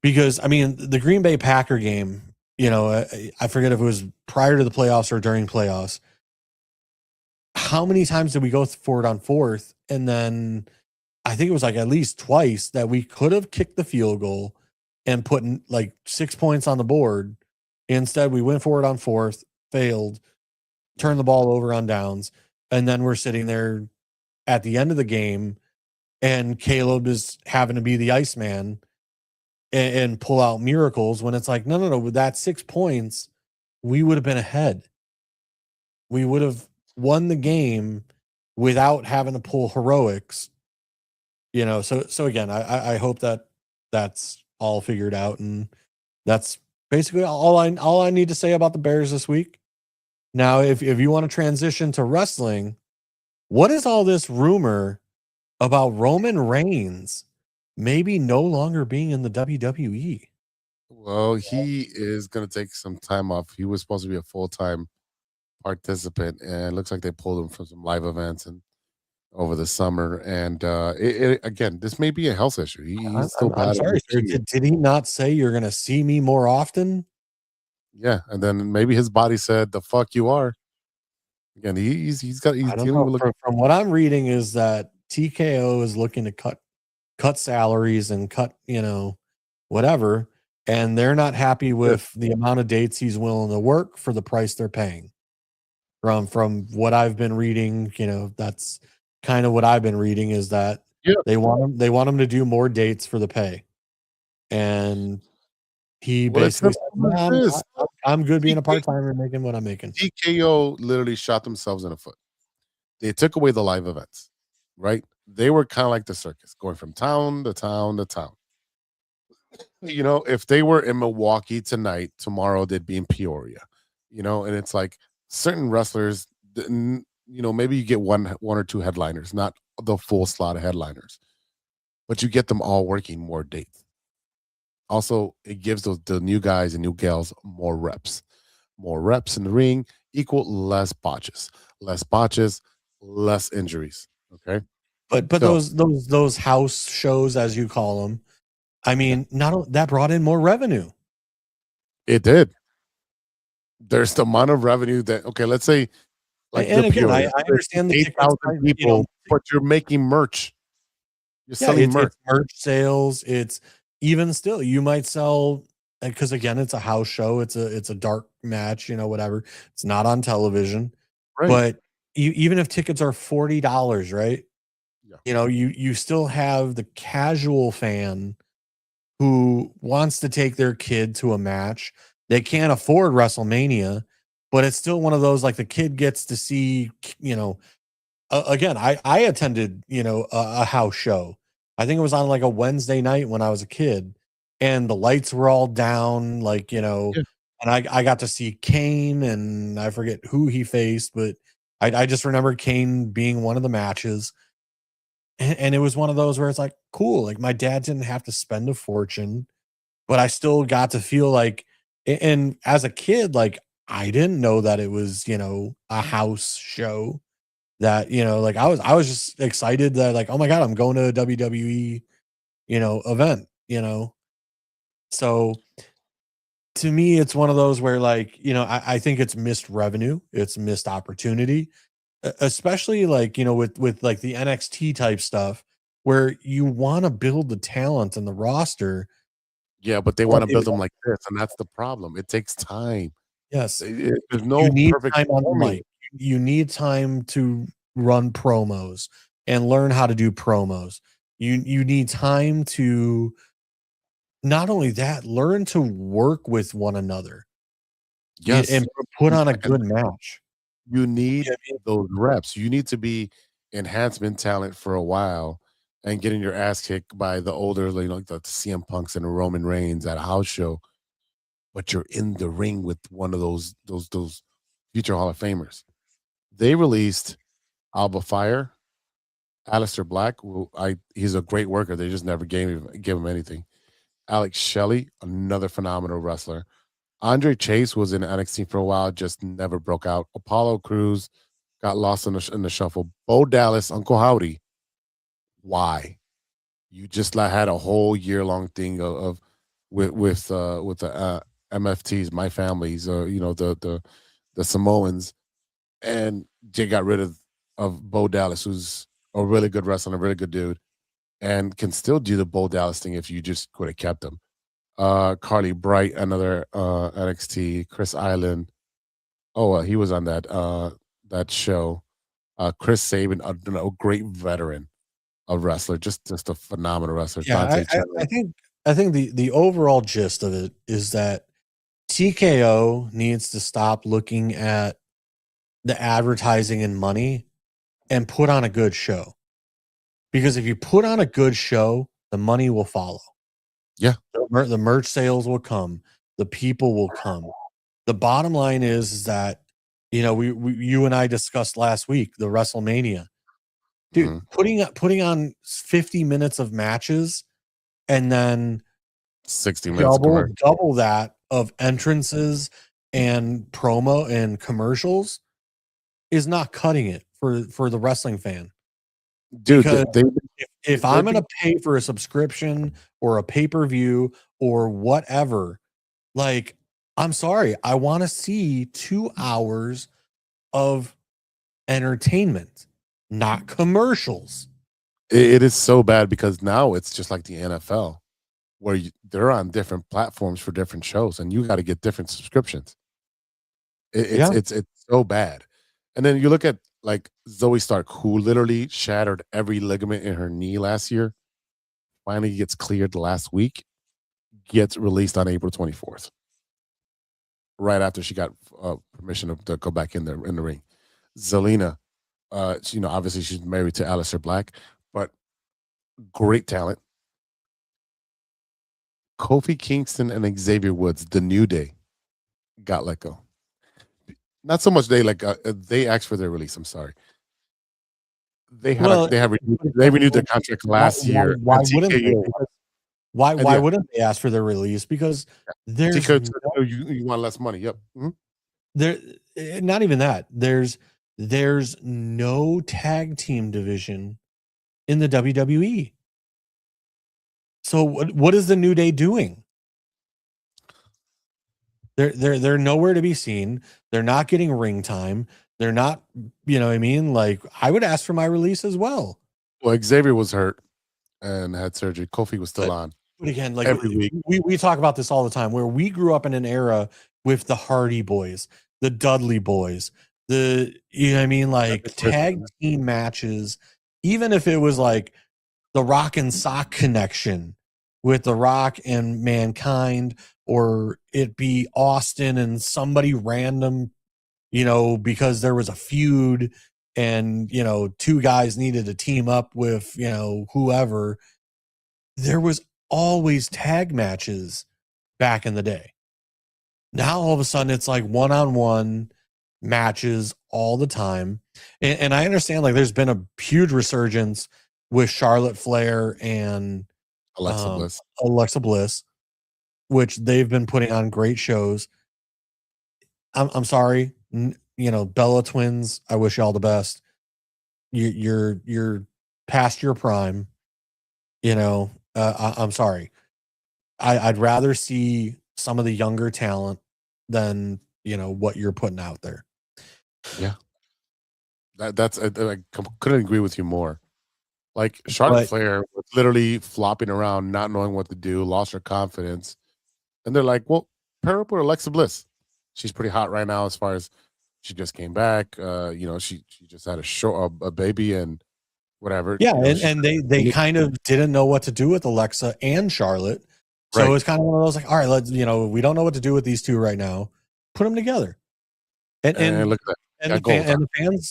Because, I mean, the Green Bay Packer game, I forget if it was prior to the playoffs or during playoffs. How many times did we go for it on fourth? And then I think it was like at least twice that we could have kicked the field goal and put like 6 points on the board. Instead, we went for it on fourth, failed, turned the ball over on downs. And then we're sitting there at the end of the game, and Caleb is having to be the Iceman and pull out miracles, when it's like, no. With that 6 points, we would have been ahead. We would have won the game without having to pull heroics. So again, I hope that that's all figured out, and that's Basically, all I need to say about the Bears this week. Now, if you want to transition to wrestling, what is all this rumor about Roman Reigns maybe no longer being in the WWE? Well, he is going to take some time off. He was supposed to be a full-time participant, and it looks like they pulled him from some live events and over the summer. And again, this may be a health issue. He's still I'm battling sorry, sir. leukemia. Did he not say you're going to see me more often? Yeah, and then maybe his body said, "The fuck you are." Again, he's I don't dealing know. with From what I'm reading is that TKO is looking to cut salaries and cut, whatever, and they're not happy with the amount of dates he's willing to work for the price they're paying. From what I've been reading, that's kind of what I've been reading is that Yeah. they want him to do more dates for the pay. And he Well, it's basically simple said, as this. I'm good being a part-timer and making what I'm making. TKO literally shot themselves in the foot. They took away the live events, right? They were kind of like the circus, going from town to town to town. If they were in Milwaukee tonight, tomorrow they'd be in Peoria. And it's like certain wrestlers, maybe you get one or two headliners, not the full slot of headliners, but you get them all working more dates. Also, it gives the new guys and new gals more reps. More reps in the ring equal less botches. Less botches, less injuries. Okay. But So- those house shows, as you call them, I mean, that brought in more revenue. It did. There's the amount of revenue that, okay, let's say, like, And again, Peoria, I understand the 8,000 tickets, people, but you're making merch. You're yeah, selling merch. it's merch sales. It's even still, you might sell, because again, it's a house show. It's a dark match, whatever. It's not on television, Right. but even if tickets are $40, right? Yeah. You still have the casual fan who wants to take their kid to a match. They can't afford WrestleMania, but it's still one of those, like, the kid gets to see, again, I attended, a house show. I think it was on like a Wednesday night when I was a kid, and the lights were all down, like, Yeah. and I got to see Kane, and I forget who he faced, but I just remember Kane being one of the matches. And it was one of those where it's like, cool. Like, my dad didn't have to spend a fortune, but I still got to feel like, and as a kid, like, I didn't know that it was, a house show that, like, I was just excited that, like, oh my God, I'm going to a WWE, event, So to me, it's one of those where, like, I think it's missed revenue. It's missed opportunity. Especially, like, with like the NXT type stuff where you want to build the talent and the roster. Yeah, but they want to build them like this, and that's the problem. It takes time. Yes, There's no you need perfect time on the formula. mic. You need time to run promos and learn how to do promos. You need time to, not only that, learn to work with one another. Yes, And put on a and good match. you need You know what I mean? those reps. You need to be enhancement talent for a while and getting your ass kicked by the older, like the CM Punks and the Roman Reigns at a house show. But you're in the ring with one of those future Hall of Famers. They released Alba Fire, Aleister Black. He's a great worker. They just never gave him anything. Alex Shelley, another phenomenal wrestler. Andre Chase was in NXT for a while, just never broke out. Apollo Crews got lost in the shuffle. Bo Dallas, Uncle Howdy. Why? You just had a whole year-long thing with the MFTs, my families, the Samoans, and they got rid of Bo Dallas, who's a really good wrestler, a really good dude, and can still do the Bo Dallas thing if you just could have kept him. Carly Bright, another NXT, Chris Island. Oh, he was on that show. Chris Sabin, a great veteran of wrestler, just a phenomenal wrestler. Yeah, Dante I think the overall gist of it is that TKO needs to stop looking at the advertising and money and put on a good show. Because if you put on a good show, the money will follow. Yeah. The merch sales will come. the people will come. The bottom line is that, you know, you and I discussed last week the WrestleMania. Dude, putting on 50 minutes of matches and then 60 minutes double that of entrances and promo and commercials is not cutting it for the wrestling fan. Dude, Because if I'm going to pay for a subscription or a pay-per-view or whatever, like, I'm sorry, I want to see 2 hours of entertainment, not commercials. it is so bad because now it's just like the NFL, where they're on different platforms for different shows, and you got to get different subscriptions. It's so bad. And then you look at like Zoe Stark, who literally shattered every ligament in her knee last year, finally gets cleared last week, gets released on April 24th, right after she got permission to go back in the ring. Zelina, you know, obviously she's married to Aleister Black, but great talent. Kofi Kingston and Xavier Woods, the New Day, got let go. Not so much they asked for their release. I'm sorry. They renewed their contract last year. Why wouldn't they? Why wouldn't they ask for their release? Because there's you want less money. Yep. There, not even that. There's no tag team division in the WWE. So what is the New Day doing? They're nowhere to be seen. They're not getting ring time. They're not, you know what I mean? Like, I would ask for my release as well. Well, Xavier was hurt and had surgery. Kofi was still on. But again, like every week. We talk about this all the time, where we grew up in an era with the Hardy Boys, the Dudley Boys, you know what I mean? Like tag team matches, even if it was like the Rock and Sock connection with The Rock and Mankind, or it be Austin and somebody random, you know, because there was a feud and, you know, two guys needed to team up with, you know, whoever. There was always tag matches back in the day. Now all of a sudden it's like one-on-one matches all the time. And I understand like there's been a huge resurgence with Charlotte Flair and Alexa Bliss, which they've been putting on great shows. I'm sorry, you know, Bella Twins, I wish you all the best. You're past your prime, you know. I'm sorry. I'd rather see some of the younger talent than, you know, what you're putting out there. Yeah, that's I couldn't agree with you more. Like Charlotte Flair was literally flopping around, not knowing what to do, lost her confidence, and they're like, "Well, pair up with Alexa Bliss. She's pretty hot right now. As far as she just came back, you know, she just had a baby and whatever." Yeah, you know, and they kind of didn't know what to do with Alexa and Charlotte, so it was kind of one of those like, all right, let's, you know, we don't know what to do with these two right now. Put them together, and look at that. And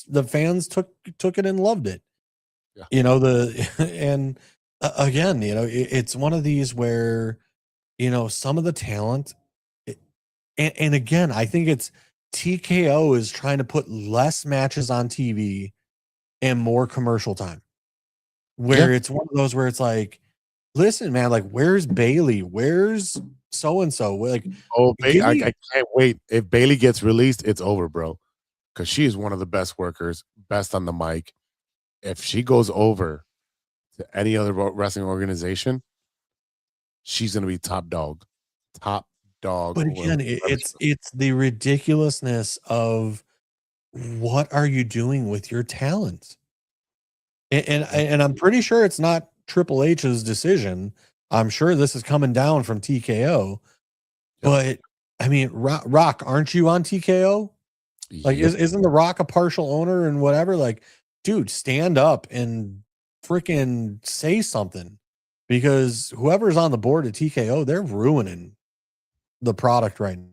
the fans took it and loved it. Yeah. You know, and again, you know, it's one of these where, you know, some of the talent, and again, I think it's TKO is trying to put less matches on TV and more commercial time, where it's one of those where it's like, listen, man, like, where's Bailey? Where's so-and-so? Like, I can't wait. If Bailey gets released, it's over, bro. Because she is one of the best workers, best on the mic. If she goes over to any other wrestling organization, she's going to be top dog. Top dog. But again, it's the ridiculousness of what are you doing with your talent? And I'm pretty sure it's not Triple H's decision. I'm sure this is coming down from TKO. But I mean, Rock, aren't you on TKO? Like, isn't The Rock a partial owner and whatever? Like, dude, stand up and freaking say something, because whoever's on the board at TKO, they're ruining the product right now.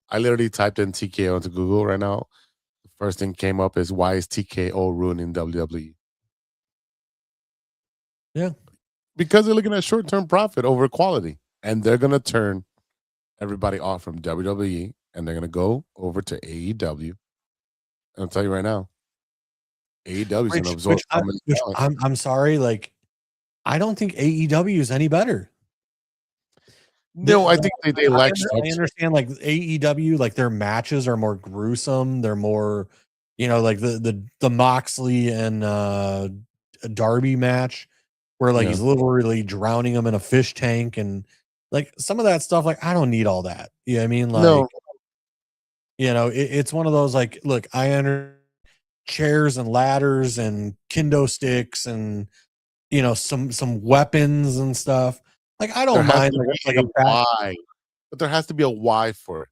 I literally typed in TKO into Google right now. The first thing came up is, why is TKO ruining WWE? Yeah. Because they're looking at short-term profit over quality, and they're going to turn everybody off from WWE, and they're gonna go over to AEW. I'll tell you right now, AEW is gonna absorb so many talent. I'm sorry, like I don't think AEW is any better. No, I think they lack I structure. understand like AEW, like their matches are more gruesome. They're more, like the Moxley and Darby match where like Yeah. he's literally drowning him in a fish tank and like some of that stuff. Like I don't need all that. You know what I mean? Like, No, it's one of those like, look, I under chairs and ladders and kendo sticks and some weapons and stuff. Like I there don't has mind to like be a a back. why, but there has to be a why for it.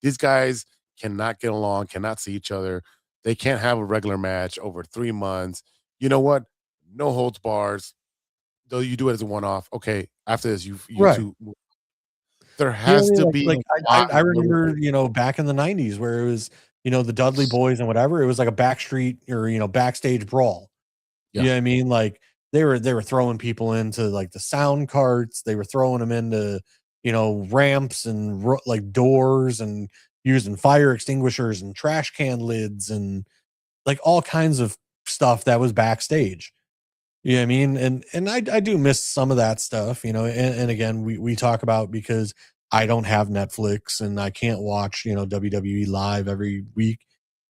These guys cannot get along, cannot see each other. They can't have a regular match over 3 months. You know what? No holds bars. Though you do it as a one-off. Okay, after this, you Right. two. There You know what I has mean? to Like, be. like a I why. remember, back in the 90s where it was, the Dudley Boys and whatever, it was like a backstreet or, backstage brawl. Yeah. You know what I mean? Like they were throwing people into like the sound carts, they were throwing them into, ramps and like doors and using fire extinguishers and trash can lids and like all kinds of stuff that was backstage. You know what I mean? And I do miss some of that stuff, and again, we talk about because I don't have Netflix and I can't watch, WWE live every week.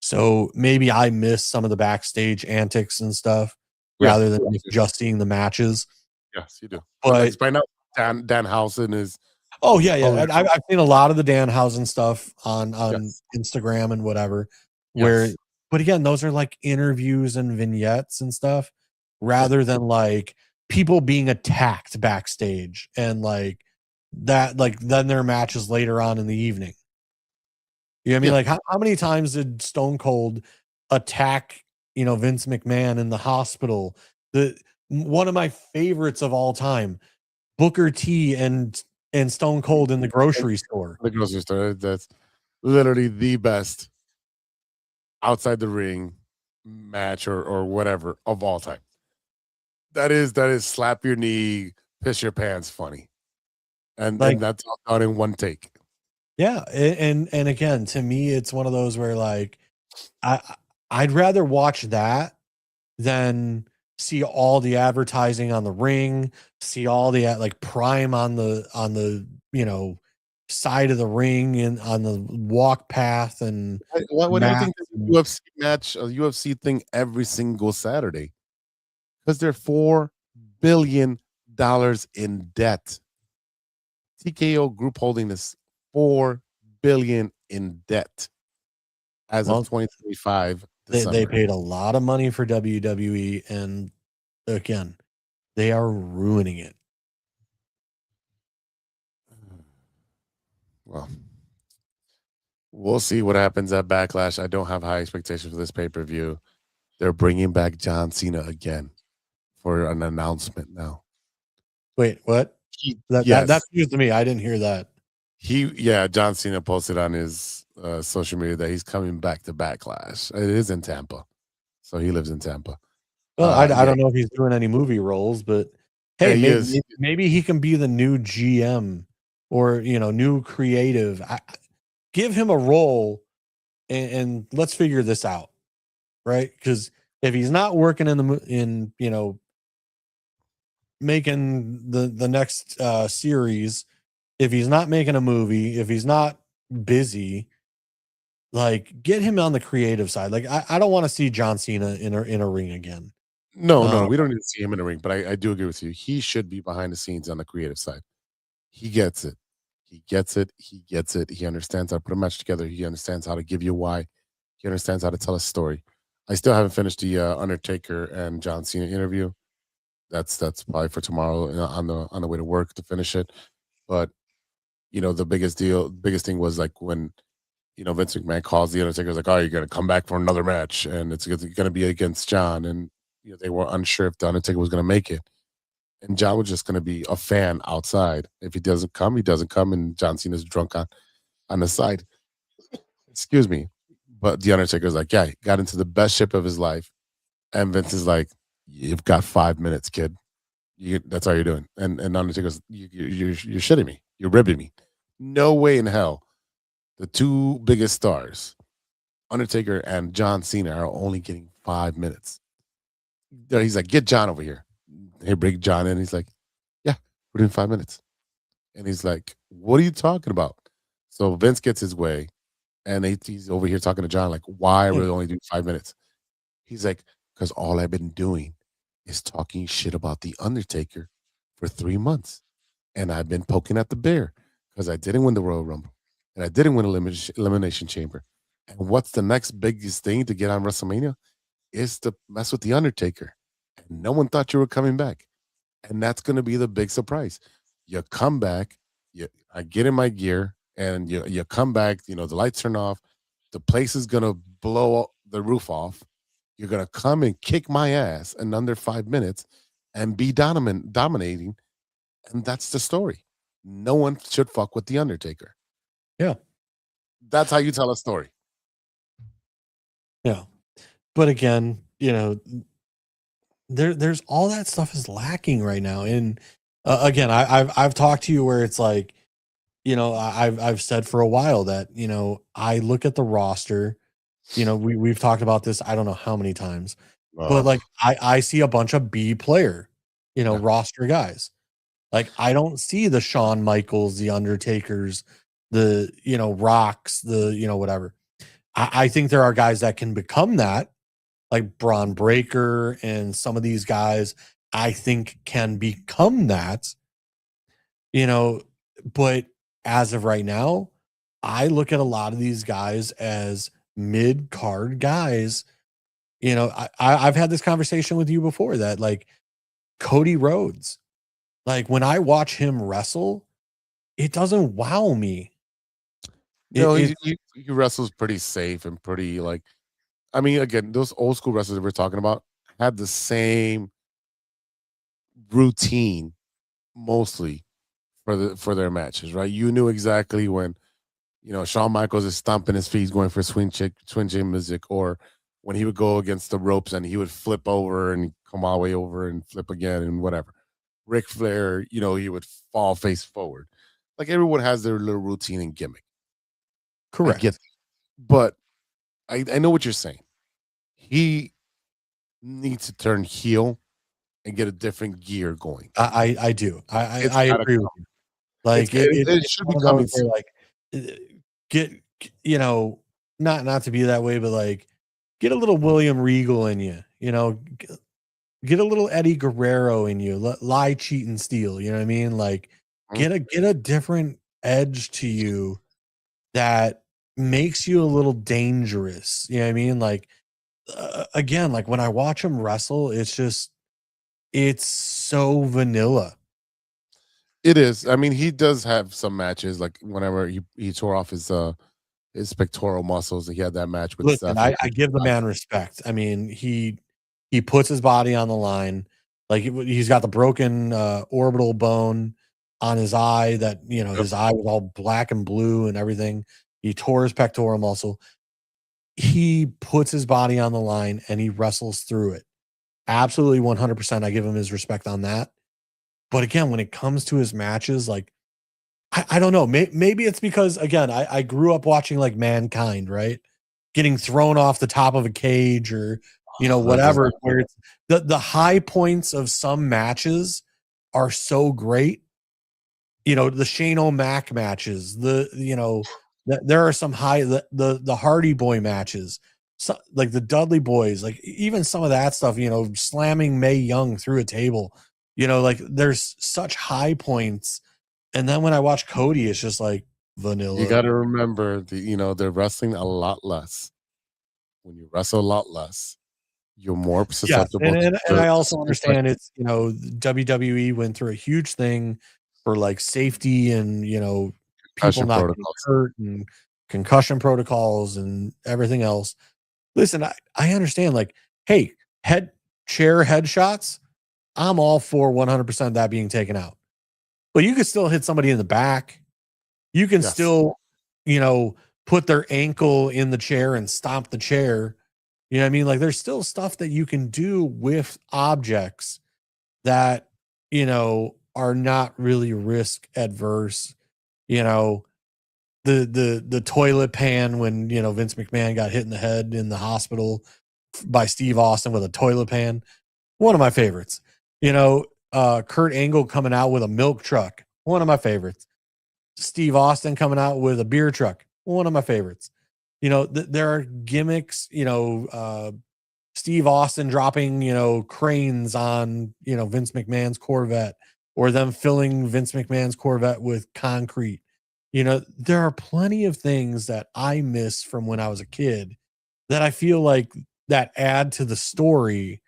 So maybe I miss some of the backstage antics and stuff Yeah. rather than just seeing the matches. Yes, you do. But Like by now, Danhausen is. oh yeah, yeah. Oh, And I've seen a lot of the Danhausen stuff on Yes. Instagram and whatever. Where, Yes. but again, those are like interviews and vignettes and stuff, rather than like people being attacked backstage and like that, like then their matches later on in the evening. You know what I mean? Yeah. Like how many times did Stone Cold attack, Vince McMahon in the hospital? One of my favorites of all time, Booker T and Stone Cold in the grocery store. The grocery store. That's literally the best outside the ring match or whatever of all time. That is slap your knee, piss your pants funny. And Like- that's all done in one take. Yeah, and again, to me, it's one of those where like I'd rather watch that than see all the advertising on the ring, see all the like Prime on the side of the ring and on the walk path and Why do you think mats there's a UFC match, a UFC thing every single Saturday? Because they're $4 billion in debt. TKO Group Holding is $4 billion in debt as Well, of 2025. they paid a lot of money for WWE, and again, they are ruining it. Well, we'll see what happens at Backlash. I don't have high expectations for this pay-per-view. They're bringing back John Cena again for an announcement now. Wait, what? Yes. That's news to me. I didn't hear that. John Cena posted on his social media that he's coming back to Backlash. It is in Tampa, so he lives in Tampa. Well, I don't know if he's doing any movie roles, but hey, maybe he can be the new GM or new creative. Give him a role and let's figure this out, right? Because if he's not working in making the next series, if he's not making a movie, if he's not busy, like get him on the creative side. Like I don't want to see John Cena in a ring again. No, we don't need to see him in the ring, but I do agree with you. He should be behind the scenes on the creative side. He gets it. He gets it. He gets it. He understands how to put a match together. He understands how to give you why. He understands how to tell a story. I still haven't finished the Undertaker and John Cena interview. That's probably for tomorrow on the way to work to finish it. But the biggest thing was like when Vince McMahon calls the Undertaker, like, "Oh, you're gonna come back for another match, and it's gonna be against John." And they were unsure if the Undertaker was gonna make it, and John was just gonna be a fan outside. If he doesn't come, he doesn't come, and John Cena's drunk on the side. Excuse me, but the Undertaker's like, "Yeah, he got into the best ship of his life," and Vince is like, "You've got 5 minutes, kid. That's all you're doing." And Undertaker's, "You're shitting me. You're ribbing me. No way in hell. The two biggest stars, Undertaker and John Cena, are only getting 5 minutes. He's like, get John over here. Hey, bring John in. He's like, yeah, we're doing 5 minutes. And he's like, what are you talking about? So Vince gets his way, and he's over here talking to John, like, why are we only doing 5 minutes? He's like, because all I've been doing is talking shit about The Undertaker for 3 months. And I've been poking at the bear because I didn't win the Royal Rumble and I didn't win Elimination Chamber. And what's the next biggest thing to get on WrestleMania is to mess with The Undertaker. And no one thought you were coming back. And that's going to be the big surprise. You come back, I get in my gear, and you come back, the lights turn off, the place is going to blow the roof off. You're going to come and kick my ass in under 5 minutes and be dominating. And that's the story. No one should fuck with The Undertaker. Yeah. That's how you tell a story. Yeah. But again, there's all that stuff is lacking right now. And again, I've talked to you where it's like, I've said for a while that, I look at the roster, we've talked about this, I don't know how many times, but like I see a bunch of B player, roster guys. Like I don't see the Shawn Michaels, the Undertakers, the, Rocks, the, whatever. I think there are guys that can become that, like Braun Breaker and some of these guys I think can become that, but as of right now, I look at a lot of these guys as mid-card guys. I've had this conversation with you before that like Cody Rhodes, like when I watch him wrestle, it doesn't wow me. He wrestles pretty safe and pretty like, I mean, again, those old school wrestlers that we're talking about had the same routine mostly for their matches, right? You knew exactly when, Shawn Michaels is stomping his feet, going for swing jam music, or when he would go against the ropes and he would flip over and come all the way over and flip again and whatever. Ric Flair, he would fall face forward. Like everyone has their little routine and gimmick. Correct. I get that. But I know what you're saying. He needs to turn heel and get a different gear going. I do. I agree with you. Like it should be coming soon. Like get not to be that way, but like get a little William Regal in you, get a little Eddie Guerrero in you, lie, cheat, and steal. You know what I mean? Like get a different edge to you that makes you a little dangerous. You know what I mean? Like again, like when I watch him wrestle, it's so vanilla. It is. I mean, he does have some matches, like whenever he tore off his pectoral muscles. He had that match with Listen, I give the man respect. I mean, he puts his body on the line. Like he's got the broken orbital bone on his eye that, his eye was all black and blue and everything. He tore his pectoral muscle. He puts his body on the line and he wrestles through it. Absolutely 100%. I give him his respect on that. But again, when it comes to his matches, like, I don't know. Maybe it's because, again, I grew up watching like Mankind, right? Getting thrown off the top of a cage or, whatever, where it's the high points of some matches are so great. The Shane O'Mac matches, there are some high, the Hardy Boy matches, so, like the Dudley Boys, like even some of that stuff, slamming Mae Young through a table, like there's such high points. And then when I watch Cody, it's just like vanilla. You got to remember, they're wrestling a lot less. When you wrestle a lot less, you're more susceptible. And I also understand it's, WWE went through a huge thing for like safety and, people not getting hurt and concussion protocols and everything else. Listen, I understand, like, hey, chair headshots, I'm all for 100% that being taken out. But you could still hit somebody in the back. You can still, put their ankle in the chair and stomp the chair. You know what I mean? Like there's still stuff that you can do with objects that, are not really risk adverse, the toilet pan when Vince McMahon got hit in the head in the hospital by Steve Austin with a toilet pan. One of my favorites. Kurt Angle coming out with a milk truck. One of my favorites. Steve Austin coming out with a beer truck. One of my favorites. There are gimmicks. Steve Austin dropping cranes on Vince McMahon's Corvette, or them filling Vince McMahon's Corvette with concrete. There are plenty of things that I miss from when I was a kid that I feel like that add to the story,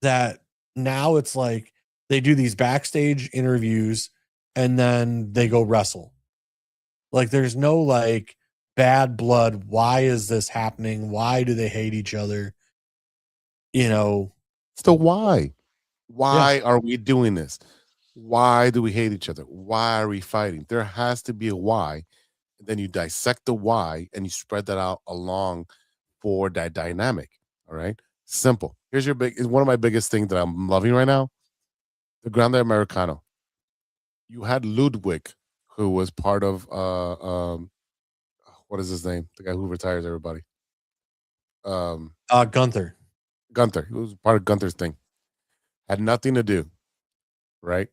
that now it's like they do these backstage interviews and then they go wrestle. Like there's no like bad blood. Why is this happening? Why do they hate each other? So why? Why are we doing this? Why do we hate each other? Why are we fighting? There has to be a why. Then you dissect the why and you spread that out along for that dynamic. All right. Simple. Here's one of my biggest things that I'm loving right now. The Grande Americano. You had Ludwig, who was part of what is his name? The guy who retires everybody. Gunther. Gunther. It was part of Gunther's thing. Had nothing to do. Right?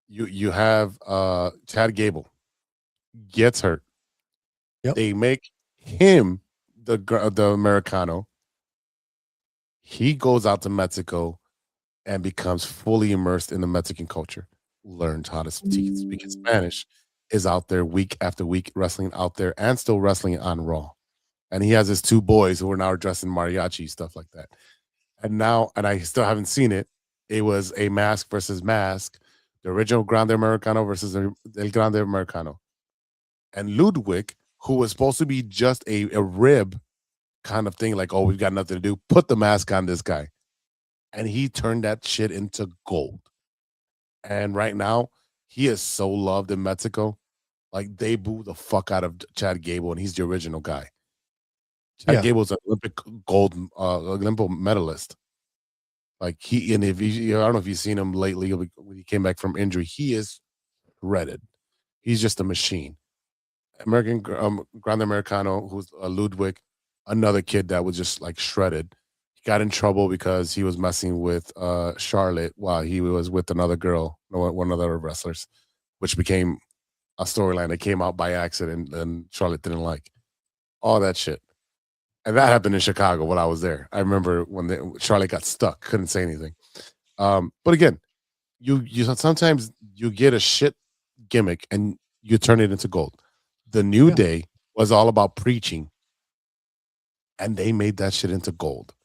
You have Chad Gable gets hurt. Yep. They make him the Americano. He goes out to Mexico and becomes fully immersed in the Mexican culture. Learns how to speak in Spanish. Is out there week after week wrestling out there and still wrestling on Raw. And he has his two boys who are now dressed in mariachi, stuff like that. And I still haven't seen it. It was a mask versus mask. The original Grande Americano versus El Grande Americano. And Ludwig, who was supposed to be just a rib kind of thing, like, oh, we've got nothing to do, put the mask on this guy. And he turned that shit into gold. And right now, he is so loved in Mexico. Like, they boo the fuck out of Chad Gable, and he's the original guy. Chad Gable's an Olympic gold Olympic medalist. Like I don't know if you've seen him lately when he came back from injury. He is shredded. He's just a machine. American Grande Americano, who's Ludwig, another kid that was just like shredded. He got in trouble because he was messing with Charlotte while he was with another girl, one of the other wrestlers, which became a storyline that came out by accident and Charlotte didn't like. All that shit. And that happened in Chicago when I was there. I remember when Charlotte got stuck, couldn't say anything. But again, you sometimes you get a shit gimmick and you turn it into gold. The New Day was all about preaching, and they made that shit into gold.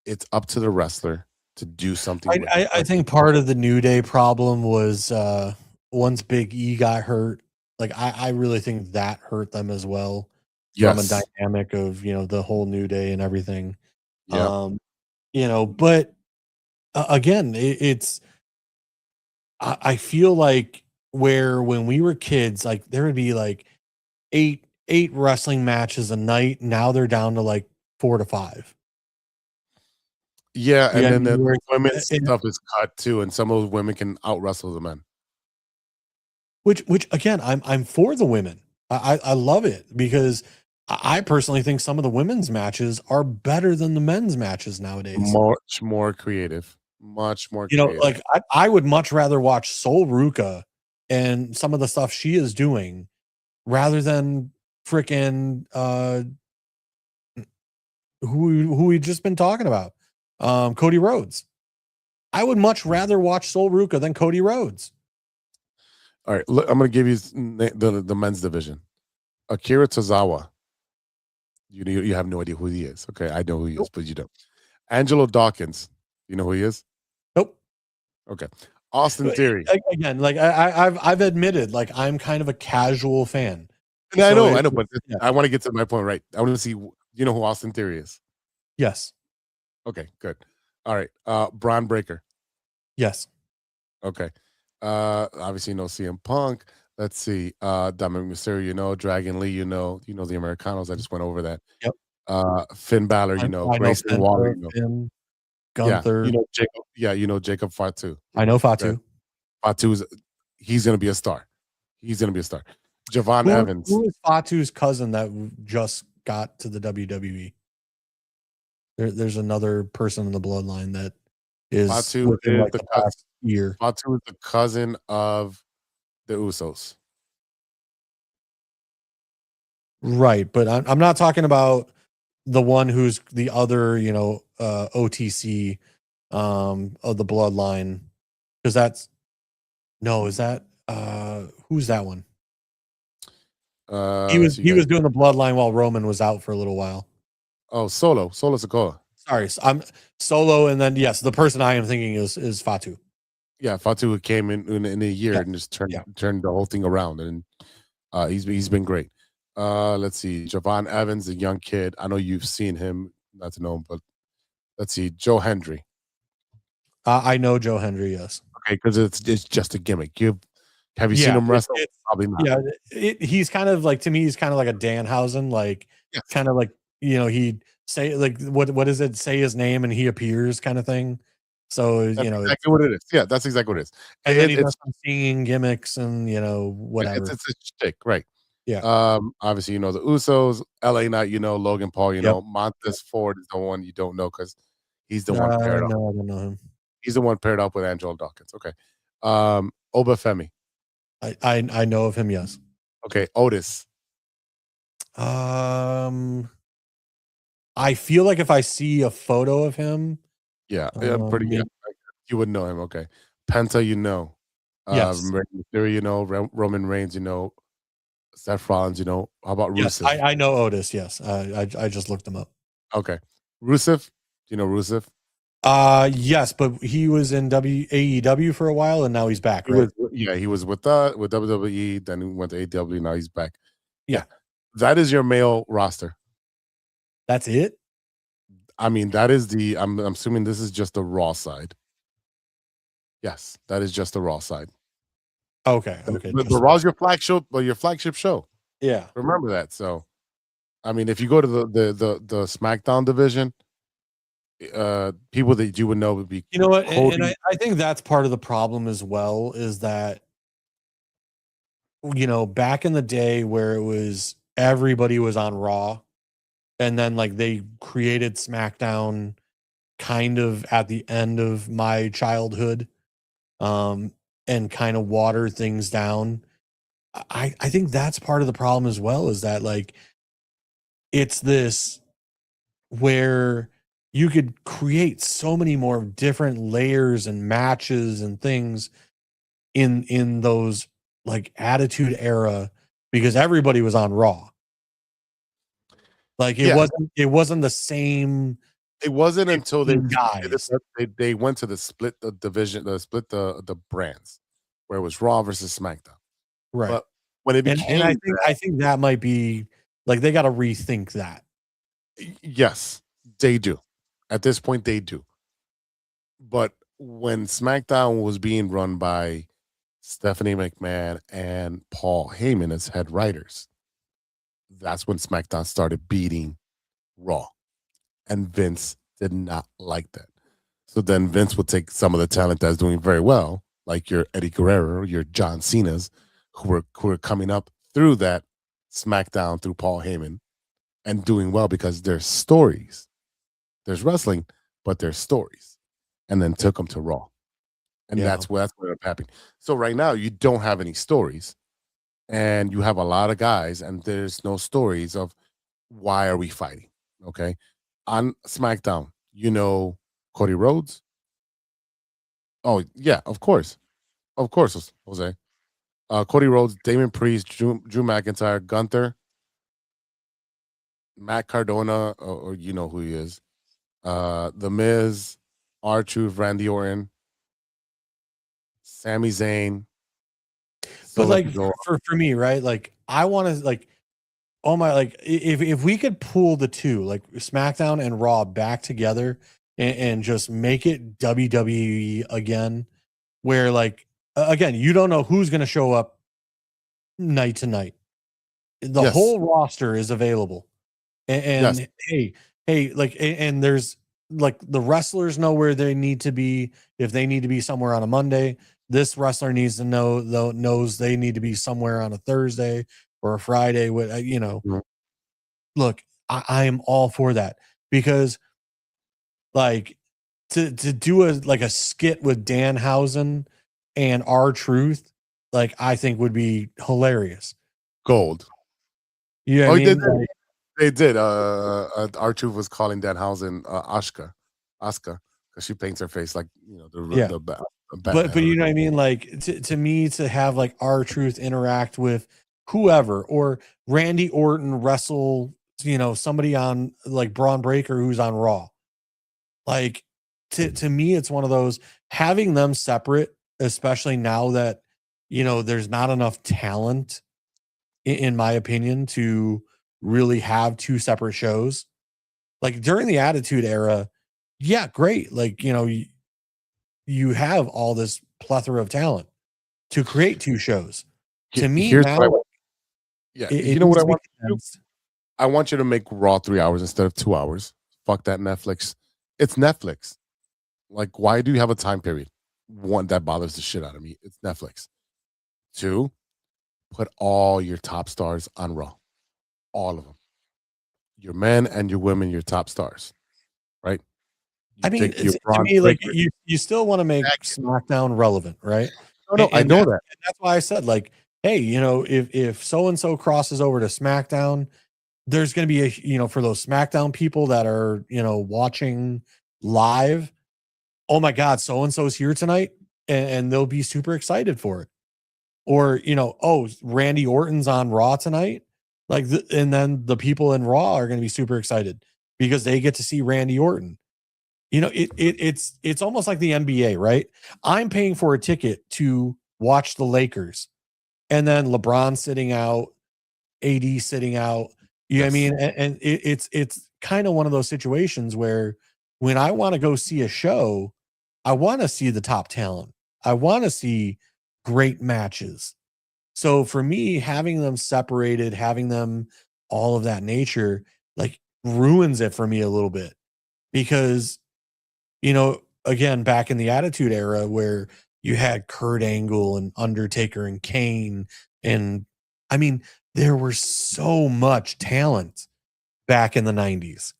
It's up to the wrestler to do something. I think part of the New Day problem was once Big E got hurt. Like I really think that hurt them as well. From a dynamic of the whole New Day and everything. But again, it's I feel like when we were kids, like there would be like eight wrestling matches a night. Now they're down to like 4 to 5. Yeah, and then the women's stuff is cut too, and some of those women can out wrestle the men. Which again, I'm for the women. I love it because I personally think some of the women's matches are better than the men's matches nowadays. Much more creative. Much more creative. Like I would much rather watch Sol Ruca and some of the stuff she is doing rather than freaking who we've just been talking about. Cody Rhodes. I would much rather watch Sol Ruca than Cody Rhodes. All right, look, I'm going to give you the men's division. Akira Tozawa. You have no idea who he is. Okay, I know who he is, but you don't. Angelo Dawkins. You know who he is? Nope. Okay. Austin Theory. Again, like I've admitted, like I'm kind of a casual fan. Yeah, I know, but I want to get to my point right. I want to see. You know who Austin Theory is? Yes. Okay, good. All right. Braun Breaker. Yes. Okay. Obviously, no CM Punk. Let's see. Dominic Mysterio, Dragon Lee, the Americanos. I just went over that. Yep. Finn Balor, Grayson Waller, Finn, Gunther. Jacob. Jacob Fatu. I know Fatu. Okay. Fatu's he's gonna be a star. He's gonna be a star. Javon Evans. Who is Fatu's cousin that just got to the WWE? There's another person in the bloodline that is Fatu within is like the the past year. Fatu is the cousin of the Usos. Right, but I'm not talking about the one who's the other, OTC of the bloodline, because that's is that who's that one? He was doing the bloodline while Roman was out for a little while. Oh, Solo Sikoa. Sorry, I'm Solo, and then yes, the person I am thinking is Fatu. Yeah, Fatu came in a year and just turned the whole thing around, and he's been great. Let's see, Javon Evans, a young kid. I know you've seen him, not to know him, but let's see, Joe Hendry. I know Joe Hendry, yes. Okay, because it's just a gimmick. Have you seen him wrestle? Probably not. Yeah, he's kind of like, to me, he's kind of like a Danhausen, like kind of like, he'd say like what is it? Say his name and he appears, kind of thing. So that's exactly what it is. Yeah, that's exactly what it is. And then he does some singing gimmicks and whatever. It's a shtick, right? Yeah. Obviously, the Usos, LA Knight, Logan Paul, Montez Ford is the one you don't know because he's the one paired up. No, I don't know him. He's the one paired up with Angelo Dawkins. Okay. Obafemi. I know of him, yes. Okay, Otis. I feel like if I see a photo of him, pretty good. You would know him. Okay, Penta, yes. Rey Mysterio, Roman Reigns, Seth Rollins, how about Rusev? I know Otis. Yes, I just looked him up. Okay, Rusev. Do you know Rusev? Yes, but he was in AEW for a while, and now he's back. Right? He was with WWE. Then he went to AEW. Now he's back. Yeah, that is your male roster. That's it. I mean, that is the. I'm assuming this is just the Raw side. Yes, that is just the Raw side. Okay. But the Raw's your flagship show. Yeah, remember that. So, I mean, if you go to the SmackDown division, people that you would know would be. You know what? And I think that's part of the problem as well, is that back in the day where it was everybody was on Raw, and then like they created SmackDown kind of at the end of my childhood, and kind of water things down. I think that's part of the problem as well, is that like it's this where you could create so many more different layers and matches and things in those like Attitude Era, because everybody was on Raw. Like it wasn't the same. It wasn't until they went to split the brands, where it was Raw versus SmackDown. Right. But when it became, and I think that might be like they got to rethink that. Yes, they do. At this point, they do. But when SmackDown was being run by Stephanie McMahon and Paul Heyman as head writers, that's when SmackDown started beating Raw. And Vince did not like that. So then Vince would take some of the talent that's doing very well, like your Eddie Guerrero, your John Cena's, who were coming up through that SmackDown through Paul Heyman and doing well because there's stories. There's wrestling, but there's stories. And then took them to Raw. And that's what ended up happening. So right now, you don't have any stories. And you have a lot of guys, and there's no stories of why are we fighting, okay? On SmackDown, Cody Rhodes. Oh, yeah, of course. Of course, Jose. Cody Rhodes, Damon Priest, Drew McIntyre, Gunther, Matt Cardona, or you know who he is. The Miz, R-Truth, Randy Orton, Sami Zayn. But like for me, right? Like I want to like, oh my, like if we could pull the two, like SmackDown and Raw, back together and just make it WWE again, where like again, you don't know who's going to show up night to night. The whole roster is available, and hey, like, and there's like the wrestlers know where they need to be. If they need to be somewhere on a Monday, this wrestler needs to knows they need to be somewhere on a Thursday or a Friday with, Mhm. look, I am all for that, because like to do a skit with Danhausen and R-Truth, like I think would be hilarious. Gold. You know Oh, what I they mean? did. Like, They did. R-Truth was calling Danhausen Ashka, because she paints her face like yeah. the But Batman. you know what I mean? Like to me, to have like R-Truth interact with whoever, or Randy Orton wrestle, somebody on like Braun Breaker who's on Raw. Like to me, it's one of those, having them separate, especially now that there's not enough talent, in my opinion, to really have two separate shows. Like during the Attitude Era, yeah, great. Like you have all this plethora of talent to create two shows. To me Here's what I now, want. Yeah, it you know what needs I to be want you to do? condensed. I want you to make Raw 3 hours instead of 2 hours. Fuck that Netflix. It's Netflix. Like, why do you have a time period? One, that bothers the shit out of me. It's Netflix. Two, put all your top stars on Raw. All of them. Your men and your women, your top stars. Right? You I mean, take your to Braun me, like Breaker. you still want to make SmackDown relevant, right? No, I know that. And that's why I said, like, hey, if so and so crosses over to SmackDown, there's going to be for those SmackDown people that are watching live. Oh my God, so and so's here tonight, and they'll be super excited for it. Or oh, Randy Orton's on Raw tonight, like, and then the people in Raw are going to be super excited because they get to see Randy Orton. It's almost like the NBA, right? I'm paying for a ticket to watch the Lakers, and then LeBron sitting out, AD sitting out. You know what I mean? And it's kind of one of those situations where when I want to go see a show, I want to see the top talent. I want to see great matches. So for me, having them separated, having them all of that nature, like, ruins it for me a little bit, because again, back in the Attitude Era where you had Kurt Angle and Undertaker and Kane, and I mean, there was so much talent back in the 90s.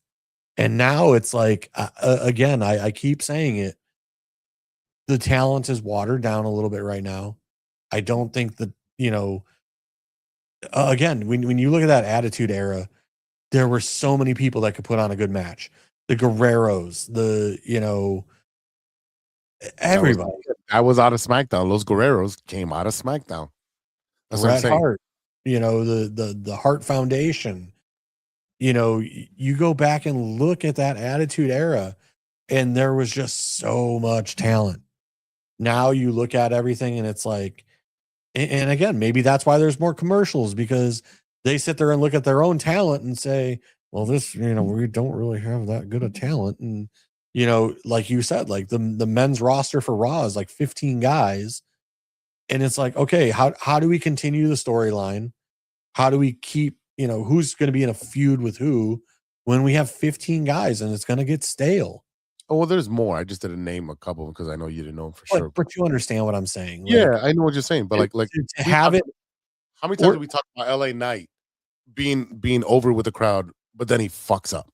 And now it's like, again, I keep saying it, the talent is watered down a little bit right now. I don't think that, again, when you look at that Attitude Era, there were so many people that could put on a good match. The Guerreros, everybody. I was out of SmackDown. Los Guerreros came out of SmackDown. That's what I'm Bret saying. Hart, the Hart Foundation. You go back and look at that Attitude Era, and there was just so much talent. Now you look at everything and it's like, and again, maybe that's why there's more commercials, because they sit there and look at their own talent and say, well, this, we don't really have that good of talent. And, like you said, like the men's roster for Raw is like 15 guys. And it's like, okay, how do we continue the storyline? How do we keep, who's going to be in a feud with who when we have 15 guys and it's going to get stale? Oh, well, there's more. I just didn't name a couple because I know you didn't know them for sure. But you understand what I'm saying. Like, Yeah, I know what you're saying. But like to have it. how many times did we talk about LA Knight being over with the crowd, but then he fucks up,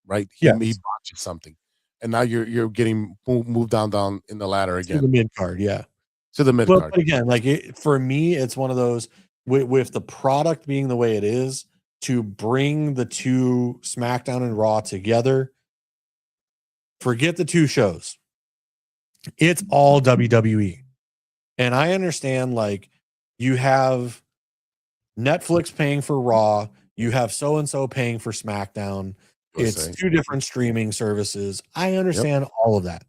right? He botches something, and now you're getting moved down in the ladder again to the mid card, yeah. To the mid card. But again, like for me, it's one of those with the product being the way it is, to bring the two SmackDown and Raw together. Forget the two shows. It's all WWE. And I understand, like, you have Netflix paying for Raw, you have so-and-so paying for SmackDown. It's two different streaming services. I understand all of that.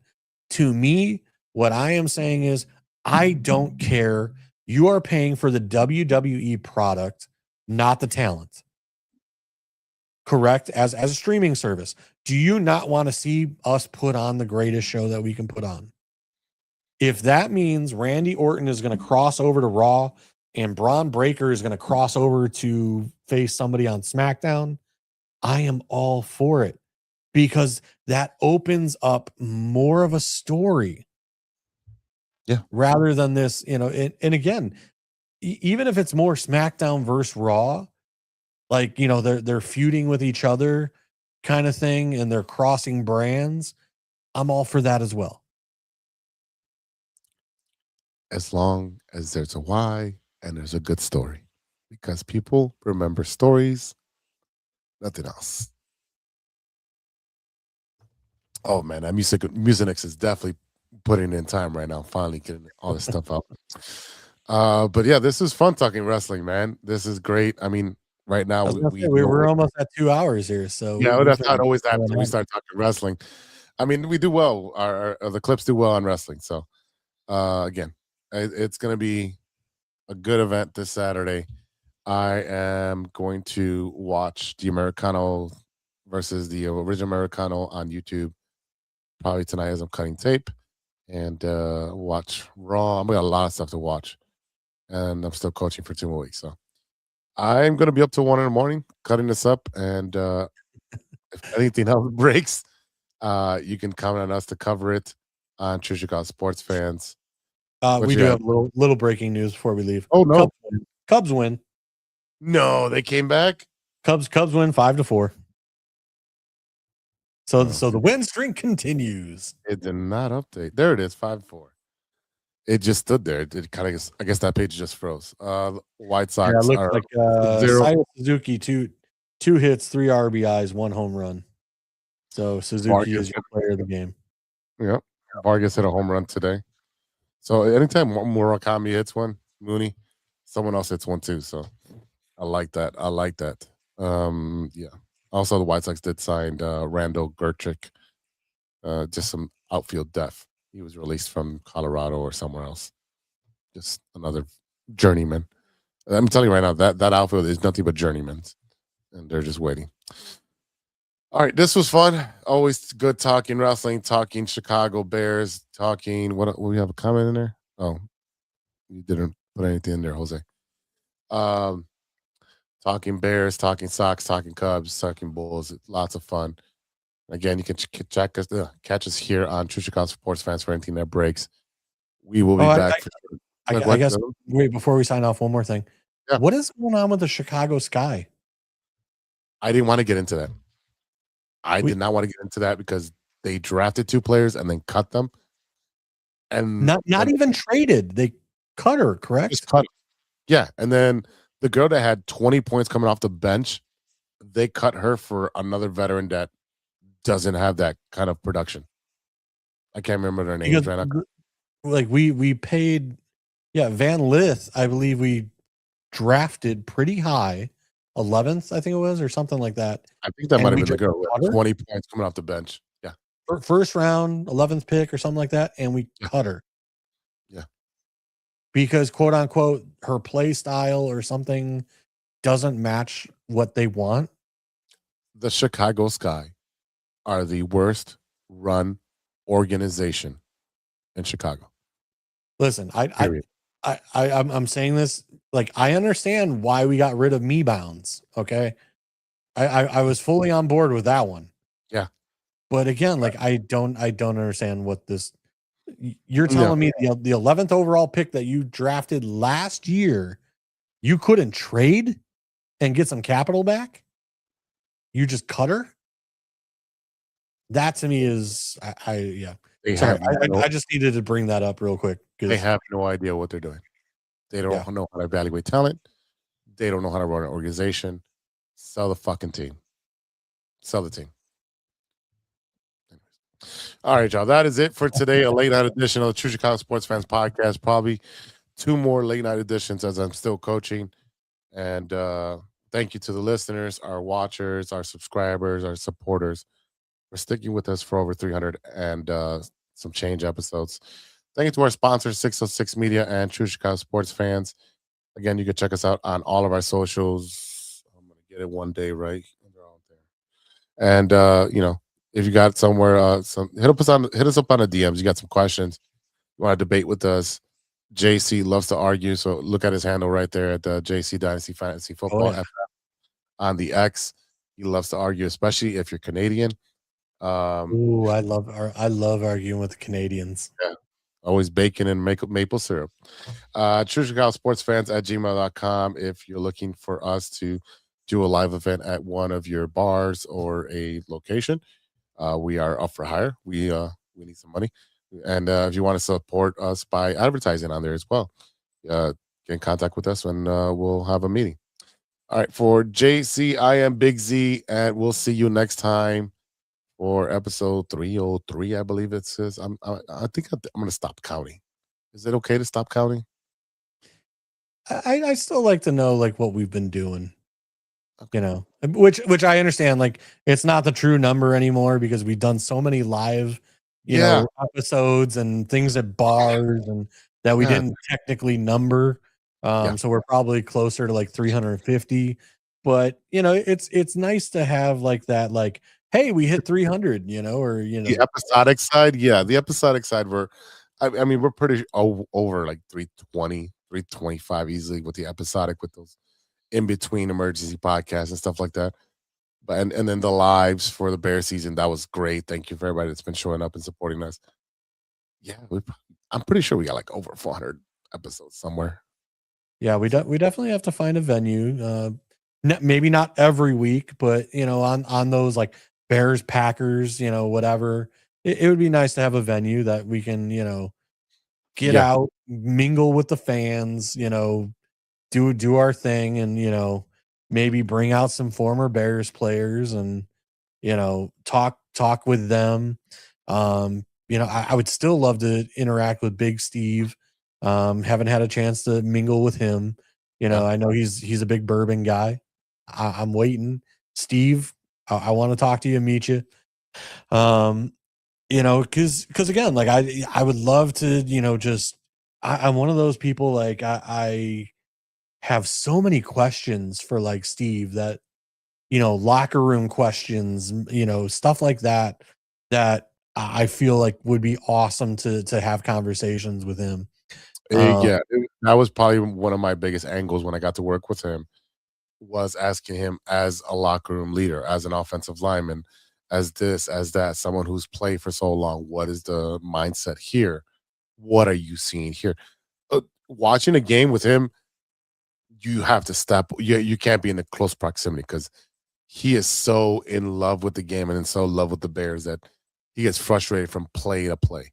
To me, what I am saying is, I don't care. You are paying for the WWE product, not the talent. Correct? As a streaming service. Do you not want to see us put on the greatest show that we can put on? If that means Randy Orton is going to cross over to Raw and Braun Breaker is going to cross over to face somebody on SmackDown, I am all for it, because that opens up more of a story. Yeah. Rather than this, and again, even if it's more SmackDown versus Raw, like, they're feuding with each other kind of thing and they're crossing brands, I'm all for that as well. As long as there's a why and there's a good story, because people remember stories, nothing else. Oh man, that Mucinex is definitely putting in time right now, finally getting all this stuff out. But yeah, this is fun talking wrestling, man. This is great. I mean, right now I was gonna say, know we're almost at 2 hours here, so yeah, that's how it always going happens when we on. start talking wrestling. I mean, we do well. The clips do well on wrestling. So again, it's going to be a good event this Saturday. I am going to watch the Americano versus the original Americano on YouTube probably tonight as I'm cutting tape, and watch Raw. I'm got a lot of stuff to watch, and I'm still coaching for 2 more weeks. So I'm going to be up till 1 in the morning cutting this up, and if anything else breaks, you can comment on us to cover it on True Chicago Sports Fans. We do have a little breaking news before we leave. Oh no, Cubs win. No, they came back. Cubs win 5-4. So the win streak continues. It did not update. There it is, 5-4. It just stood there. It kind of, I guess that page just froze. White Sox. Yeah, it looks like zero. Saiya Suzuki, two hits, 3 RBIs, 1 home run. So Suzuki Vargas is your player of the game. Yep. Vargas hit a home run today. So anytime Murakami hits one, Mooney, someone else hits one too. So I like that. Yeah. Also, the White Sox did sign Randall Gertrick, just some outfield depth. He was released from Colorado or somewhere else. Just another journeyman. I'm telling you right now, that outfield is nothing but journeymans, and they're just waiting. All right, this was fun. Always good talking wrestling, talking Chicago Bears, talking what we have a comment in there? Oh, you didn't put anything in there, Jose. Talking Bears, talking Sox, talking Cubs, talking Bulls. Lots of fun. Again, you can catch us here on True Chicago Sports Fans for anything that breaks. We will be back. I guess. Wait, before we sign off, one more thing. Yeah. What is going on with the Chicago Sky? I didn't want to get into that. I did not want to get into that because they drafted 2 players and then cut them, and not even traded. They cut her, correct? Just cut her. Yeah, and then the girl that had 20 points coming off the bench, they cut her for another veteran that doesn't have that kind of production. I can't remember their names right now. Like we paid, Van Lith, I believe we drafted pretty high, 11th, I think it was, or something like that. I think that might have been the girl with 20 points coming off the bench. Yeah. First round, 11th pick or something like that, and we cut her. Yeah. Because, quote unquote, her play style or something doesn't match what they want. The Chicago Sky are the worst run organization in Chicago. Listen, I'm saying this, like, I understand why we got rid of me bounds. Okay. I was fully on board with that one. Yeah. But again, like, I don't understand what this, you're telling me the 11th overall pick that you drafted last year, you couldn't trade and get some capital back? You just cut her? That to me is, I just needed to bring that up real quick. They have no idea what they're doing. They don't know how to evaluate talent. They don't know how to run an organization. Sell the fucking team. Sell the team. All right, y'all. That is it for today. A late night edition of the True Chicago Sports Fans Podcast. Probably 2 more late night editions as I'm still coaching. And thank you to the listeners, our watchers, our subscribers, our supporters for sticking with us for over 300 and some change episodes. Thank you to our sponsors, 606 Media and True Chicago Sports Fans. Again, you can check us out on all of our socials. I'm going to get it one day right. And, if you got somewhere, hit us up on the DMs. You got some questions. You want to debate with us. JC loves to argue, so look at his handle right there at the JC Dynasty Fantasy Football on the X. He loves to argue, especially if you're Canadian. I love arguing with the Canadians. Yeah. Always bacon and maple syrup. True Chicago Sports Fans at gmail.com if you're looking for us to do a live event at one of your bars or a location. We are up for hire. We need some money. And if you want to support us by advertising on there as well, get in contact with us and we'll have a meeting. All right. For JC, I am Big Z, and we'll see you next time for episode 303, I believe it says. I think I'm going to stop counting. Is it okay to stop counting? I still like to know like what we've been doing, you know, which I understand. Like it's not the true number anymore because we've done so many live, you know, episodes and things at bars and that we didn't technically number. So we're probably closer to like 350, but you know, it's nice to have like that, like, hey, we hit 300, you know, or, you know, the episodic side. Yeah. The episodic side, I mean, we're pretty over like 320, 325 easily with the episodic, with those in between emergency podcasts and stuff like that. But and then the lives for the Bear season, that was great. Thank you for everybody that's been showing up and supporting us. Yeah, I'm pretty sure we got like over 400 episodes somewhere. Yeah, we definitely have to find a venue. Maybe not every week, but you know, on those like Bears, Packers, you know, whatever. It would be nice to have a venue that we can, you know, get out, mingle with the fans, you know, do our thing, and you know, maybe bring out some former Bears players and you know, talk with them. You know, I would still love to interact with Big Steve. Haven't had a chance to mingle with him. You know, I know he's a big bourbon guy. I'm waiting. Steve, I want to talk to you and meet you. You know, because again, like I would love to, you know, just I'm one of those people like I have so many questions for like Steve that, you know, locker room questions, you know, stuff like that, that I feel like would be awesome to have conversations with him. That was probably one of my biggest angles when I got to work with him, was asking him as a locker room leader, as an offensive lineman, as this, as that, someone who's played for so long. What is the mindset here? What are you seeing here? Watching a game with him, you have to step. You can't be in a close proximity because he is so in love with the game and in so love with the Bears that he gets frustrated from play to play.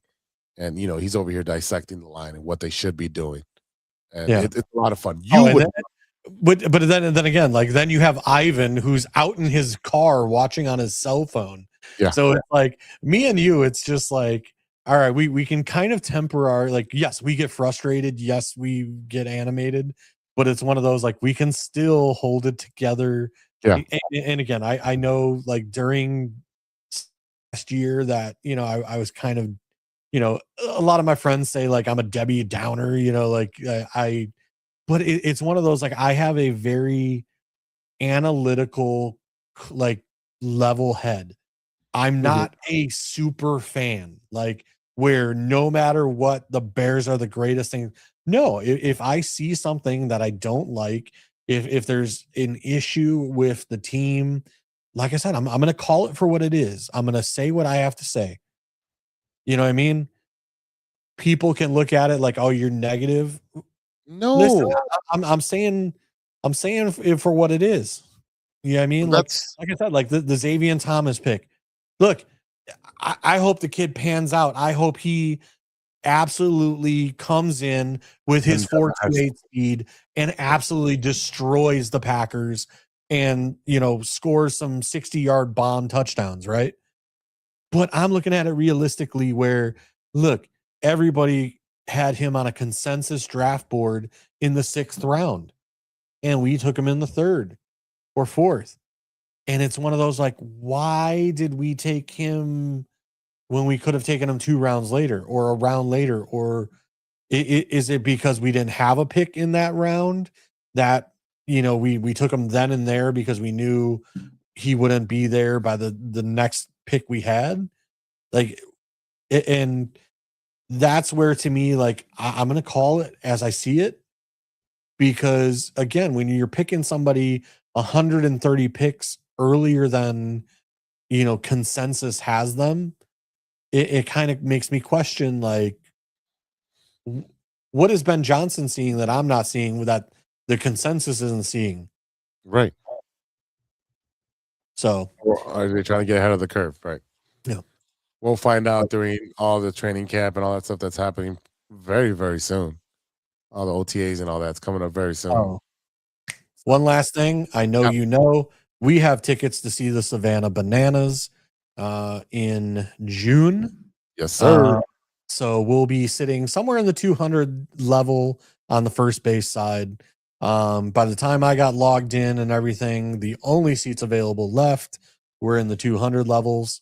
And, you know, he's over here dissecting the line and what they should be doing. And it's a lot of fun. But then again, like then you have Ivan who's out in his car watching on his cell phone. Yeah. So it's like me and you, it's just like, all right, we can kind of temper our, like, yes, we get frustrated. Yes, we get animated, but it's one of those, like, we can still hold it together. Yeah. And again, I know like during last year that, you know, I was kind of, you know, a lot of my friends say like I'm a Debbie Downer, you know, like but it's one of those, like, I have a very analytical, like, level head. I'm not a super fan, like, where no matter what, the Bears are the greatest thing. No, if I see something that I don't like, if there's an issue with the team, like I said, I'm going to call it for what it is. I'm going to say what I have to say. You know what I mean? People can look at it like, oh, you're negative. No, listen, I'm saying it for what it is. You know what I mean? Like I said, like the Xavier Thomas pick. Look, I hope the kid pans out. I hope he absolutely comes in with his 4.28 speed and absolutely destroys the Packers and, you know, scores some 60-yard bomb touchdowns, right? But I'm looking at it realistically where, look, everybody had him on a consensus draft board in the 6th round, and we took him in the 3rd or 4th. And it's one of those, like, why did we take him when we could have taken him 2 rounds later or a round later? Or is it because we didn't have a pick in that round that, you know, we took him then and there because we knew he wouldn't be there by the next pick we had? Like, and that's where, to me, like, I'm going to call it as I see it, because again, when you're picking somebody 130 picks earlier than, you know, consensus has them, it kind of makes me question, like, what is Ben Johnson seeing that I'm not seeing, that the consensus isn't seeing? Right. So, Or are they trying to get ahead of the curve? Right. Yeah. We'll find out during all the training camp and all that stuff that's happening very, very soon. All the OTAs and all that's coming up very soon. oh, one last thing. I know we have tickets to see the Savannah Bananas in June. Yes, sir. So we'll be sitting somewhere in the 200 level on the first base side. By the time I got logged in and everything, the only seats available left were in the 200 levels.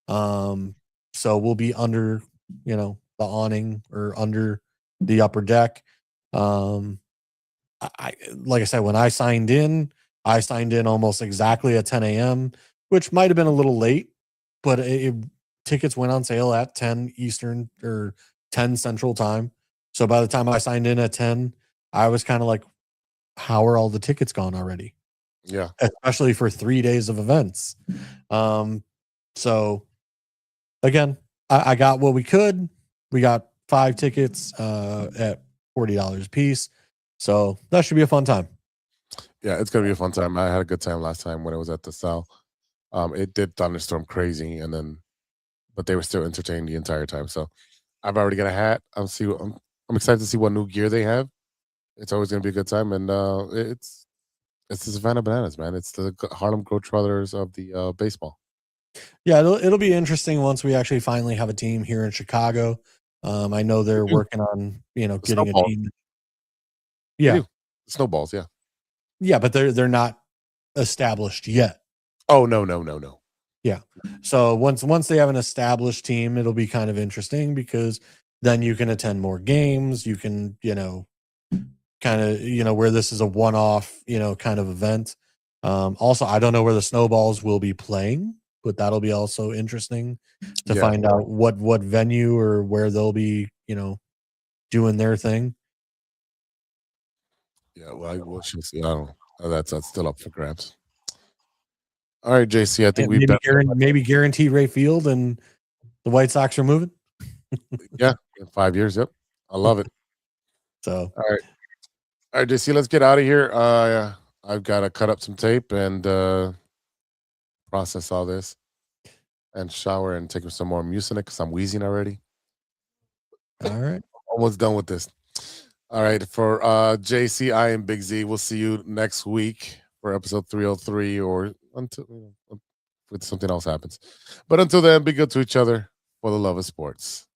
So we'll be under, the awning or under the upper deck. I like I said, when I signed in almost exactly at 10 a.m., which might have been a little late, but tickets went on sale at 10 Eastern or 10 Central time. So by the time I signed in at 10, I was kind of like, how are all the tickets gone already? Yeah. Especially for 3 days of events. So again, I got what we could. We got 5 tickets at $40 a piece. So that should be a fun time. Yeah, it's gonna be a fun time. I had a good time last time when it was at the South. It did thunderstorm crazy, but they were still entertained the entire time. So I've already got a hat. I'm excited to see what new gear they have. It's always gonna be a good time, and it's the Savannah Bananas, man. It's the Harlem Globetrotters of the baseball. Yeah, it'll be interesting once we actually finally have a team here in Chicago. I know they're working on getting Snowball. a team. They Yeah, do. Snowballs, yeah. yeah, but they're not established yet. Oh no. Yeah. So once they have an established team, it'll be kind of interesting because then you can attend more games. You can, kind of, where this is a one-off, kind of event. Also, I don't know where the Snowballs will be playing, but that'll be also interesting to find out what venue or where they'll be, doing their thing. Yeah, well, we'll see. I don't know. That's still up for grabs. All right, JC. I think we've Maybe guaranteed Ray Field and the White Sox are moving. in 5 years. Yep, I love it. So All right, JC. Let's get out of here. I've got to cut up some tape and process all this, and shower and take some more mucinex because I'm wheezing already. all right. Almost done with this. All right, for JC, I am Big Z. We'll see you next week for episode 303, or until if something else happens. But until then, be good to each other for the love of sports.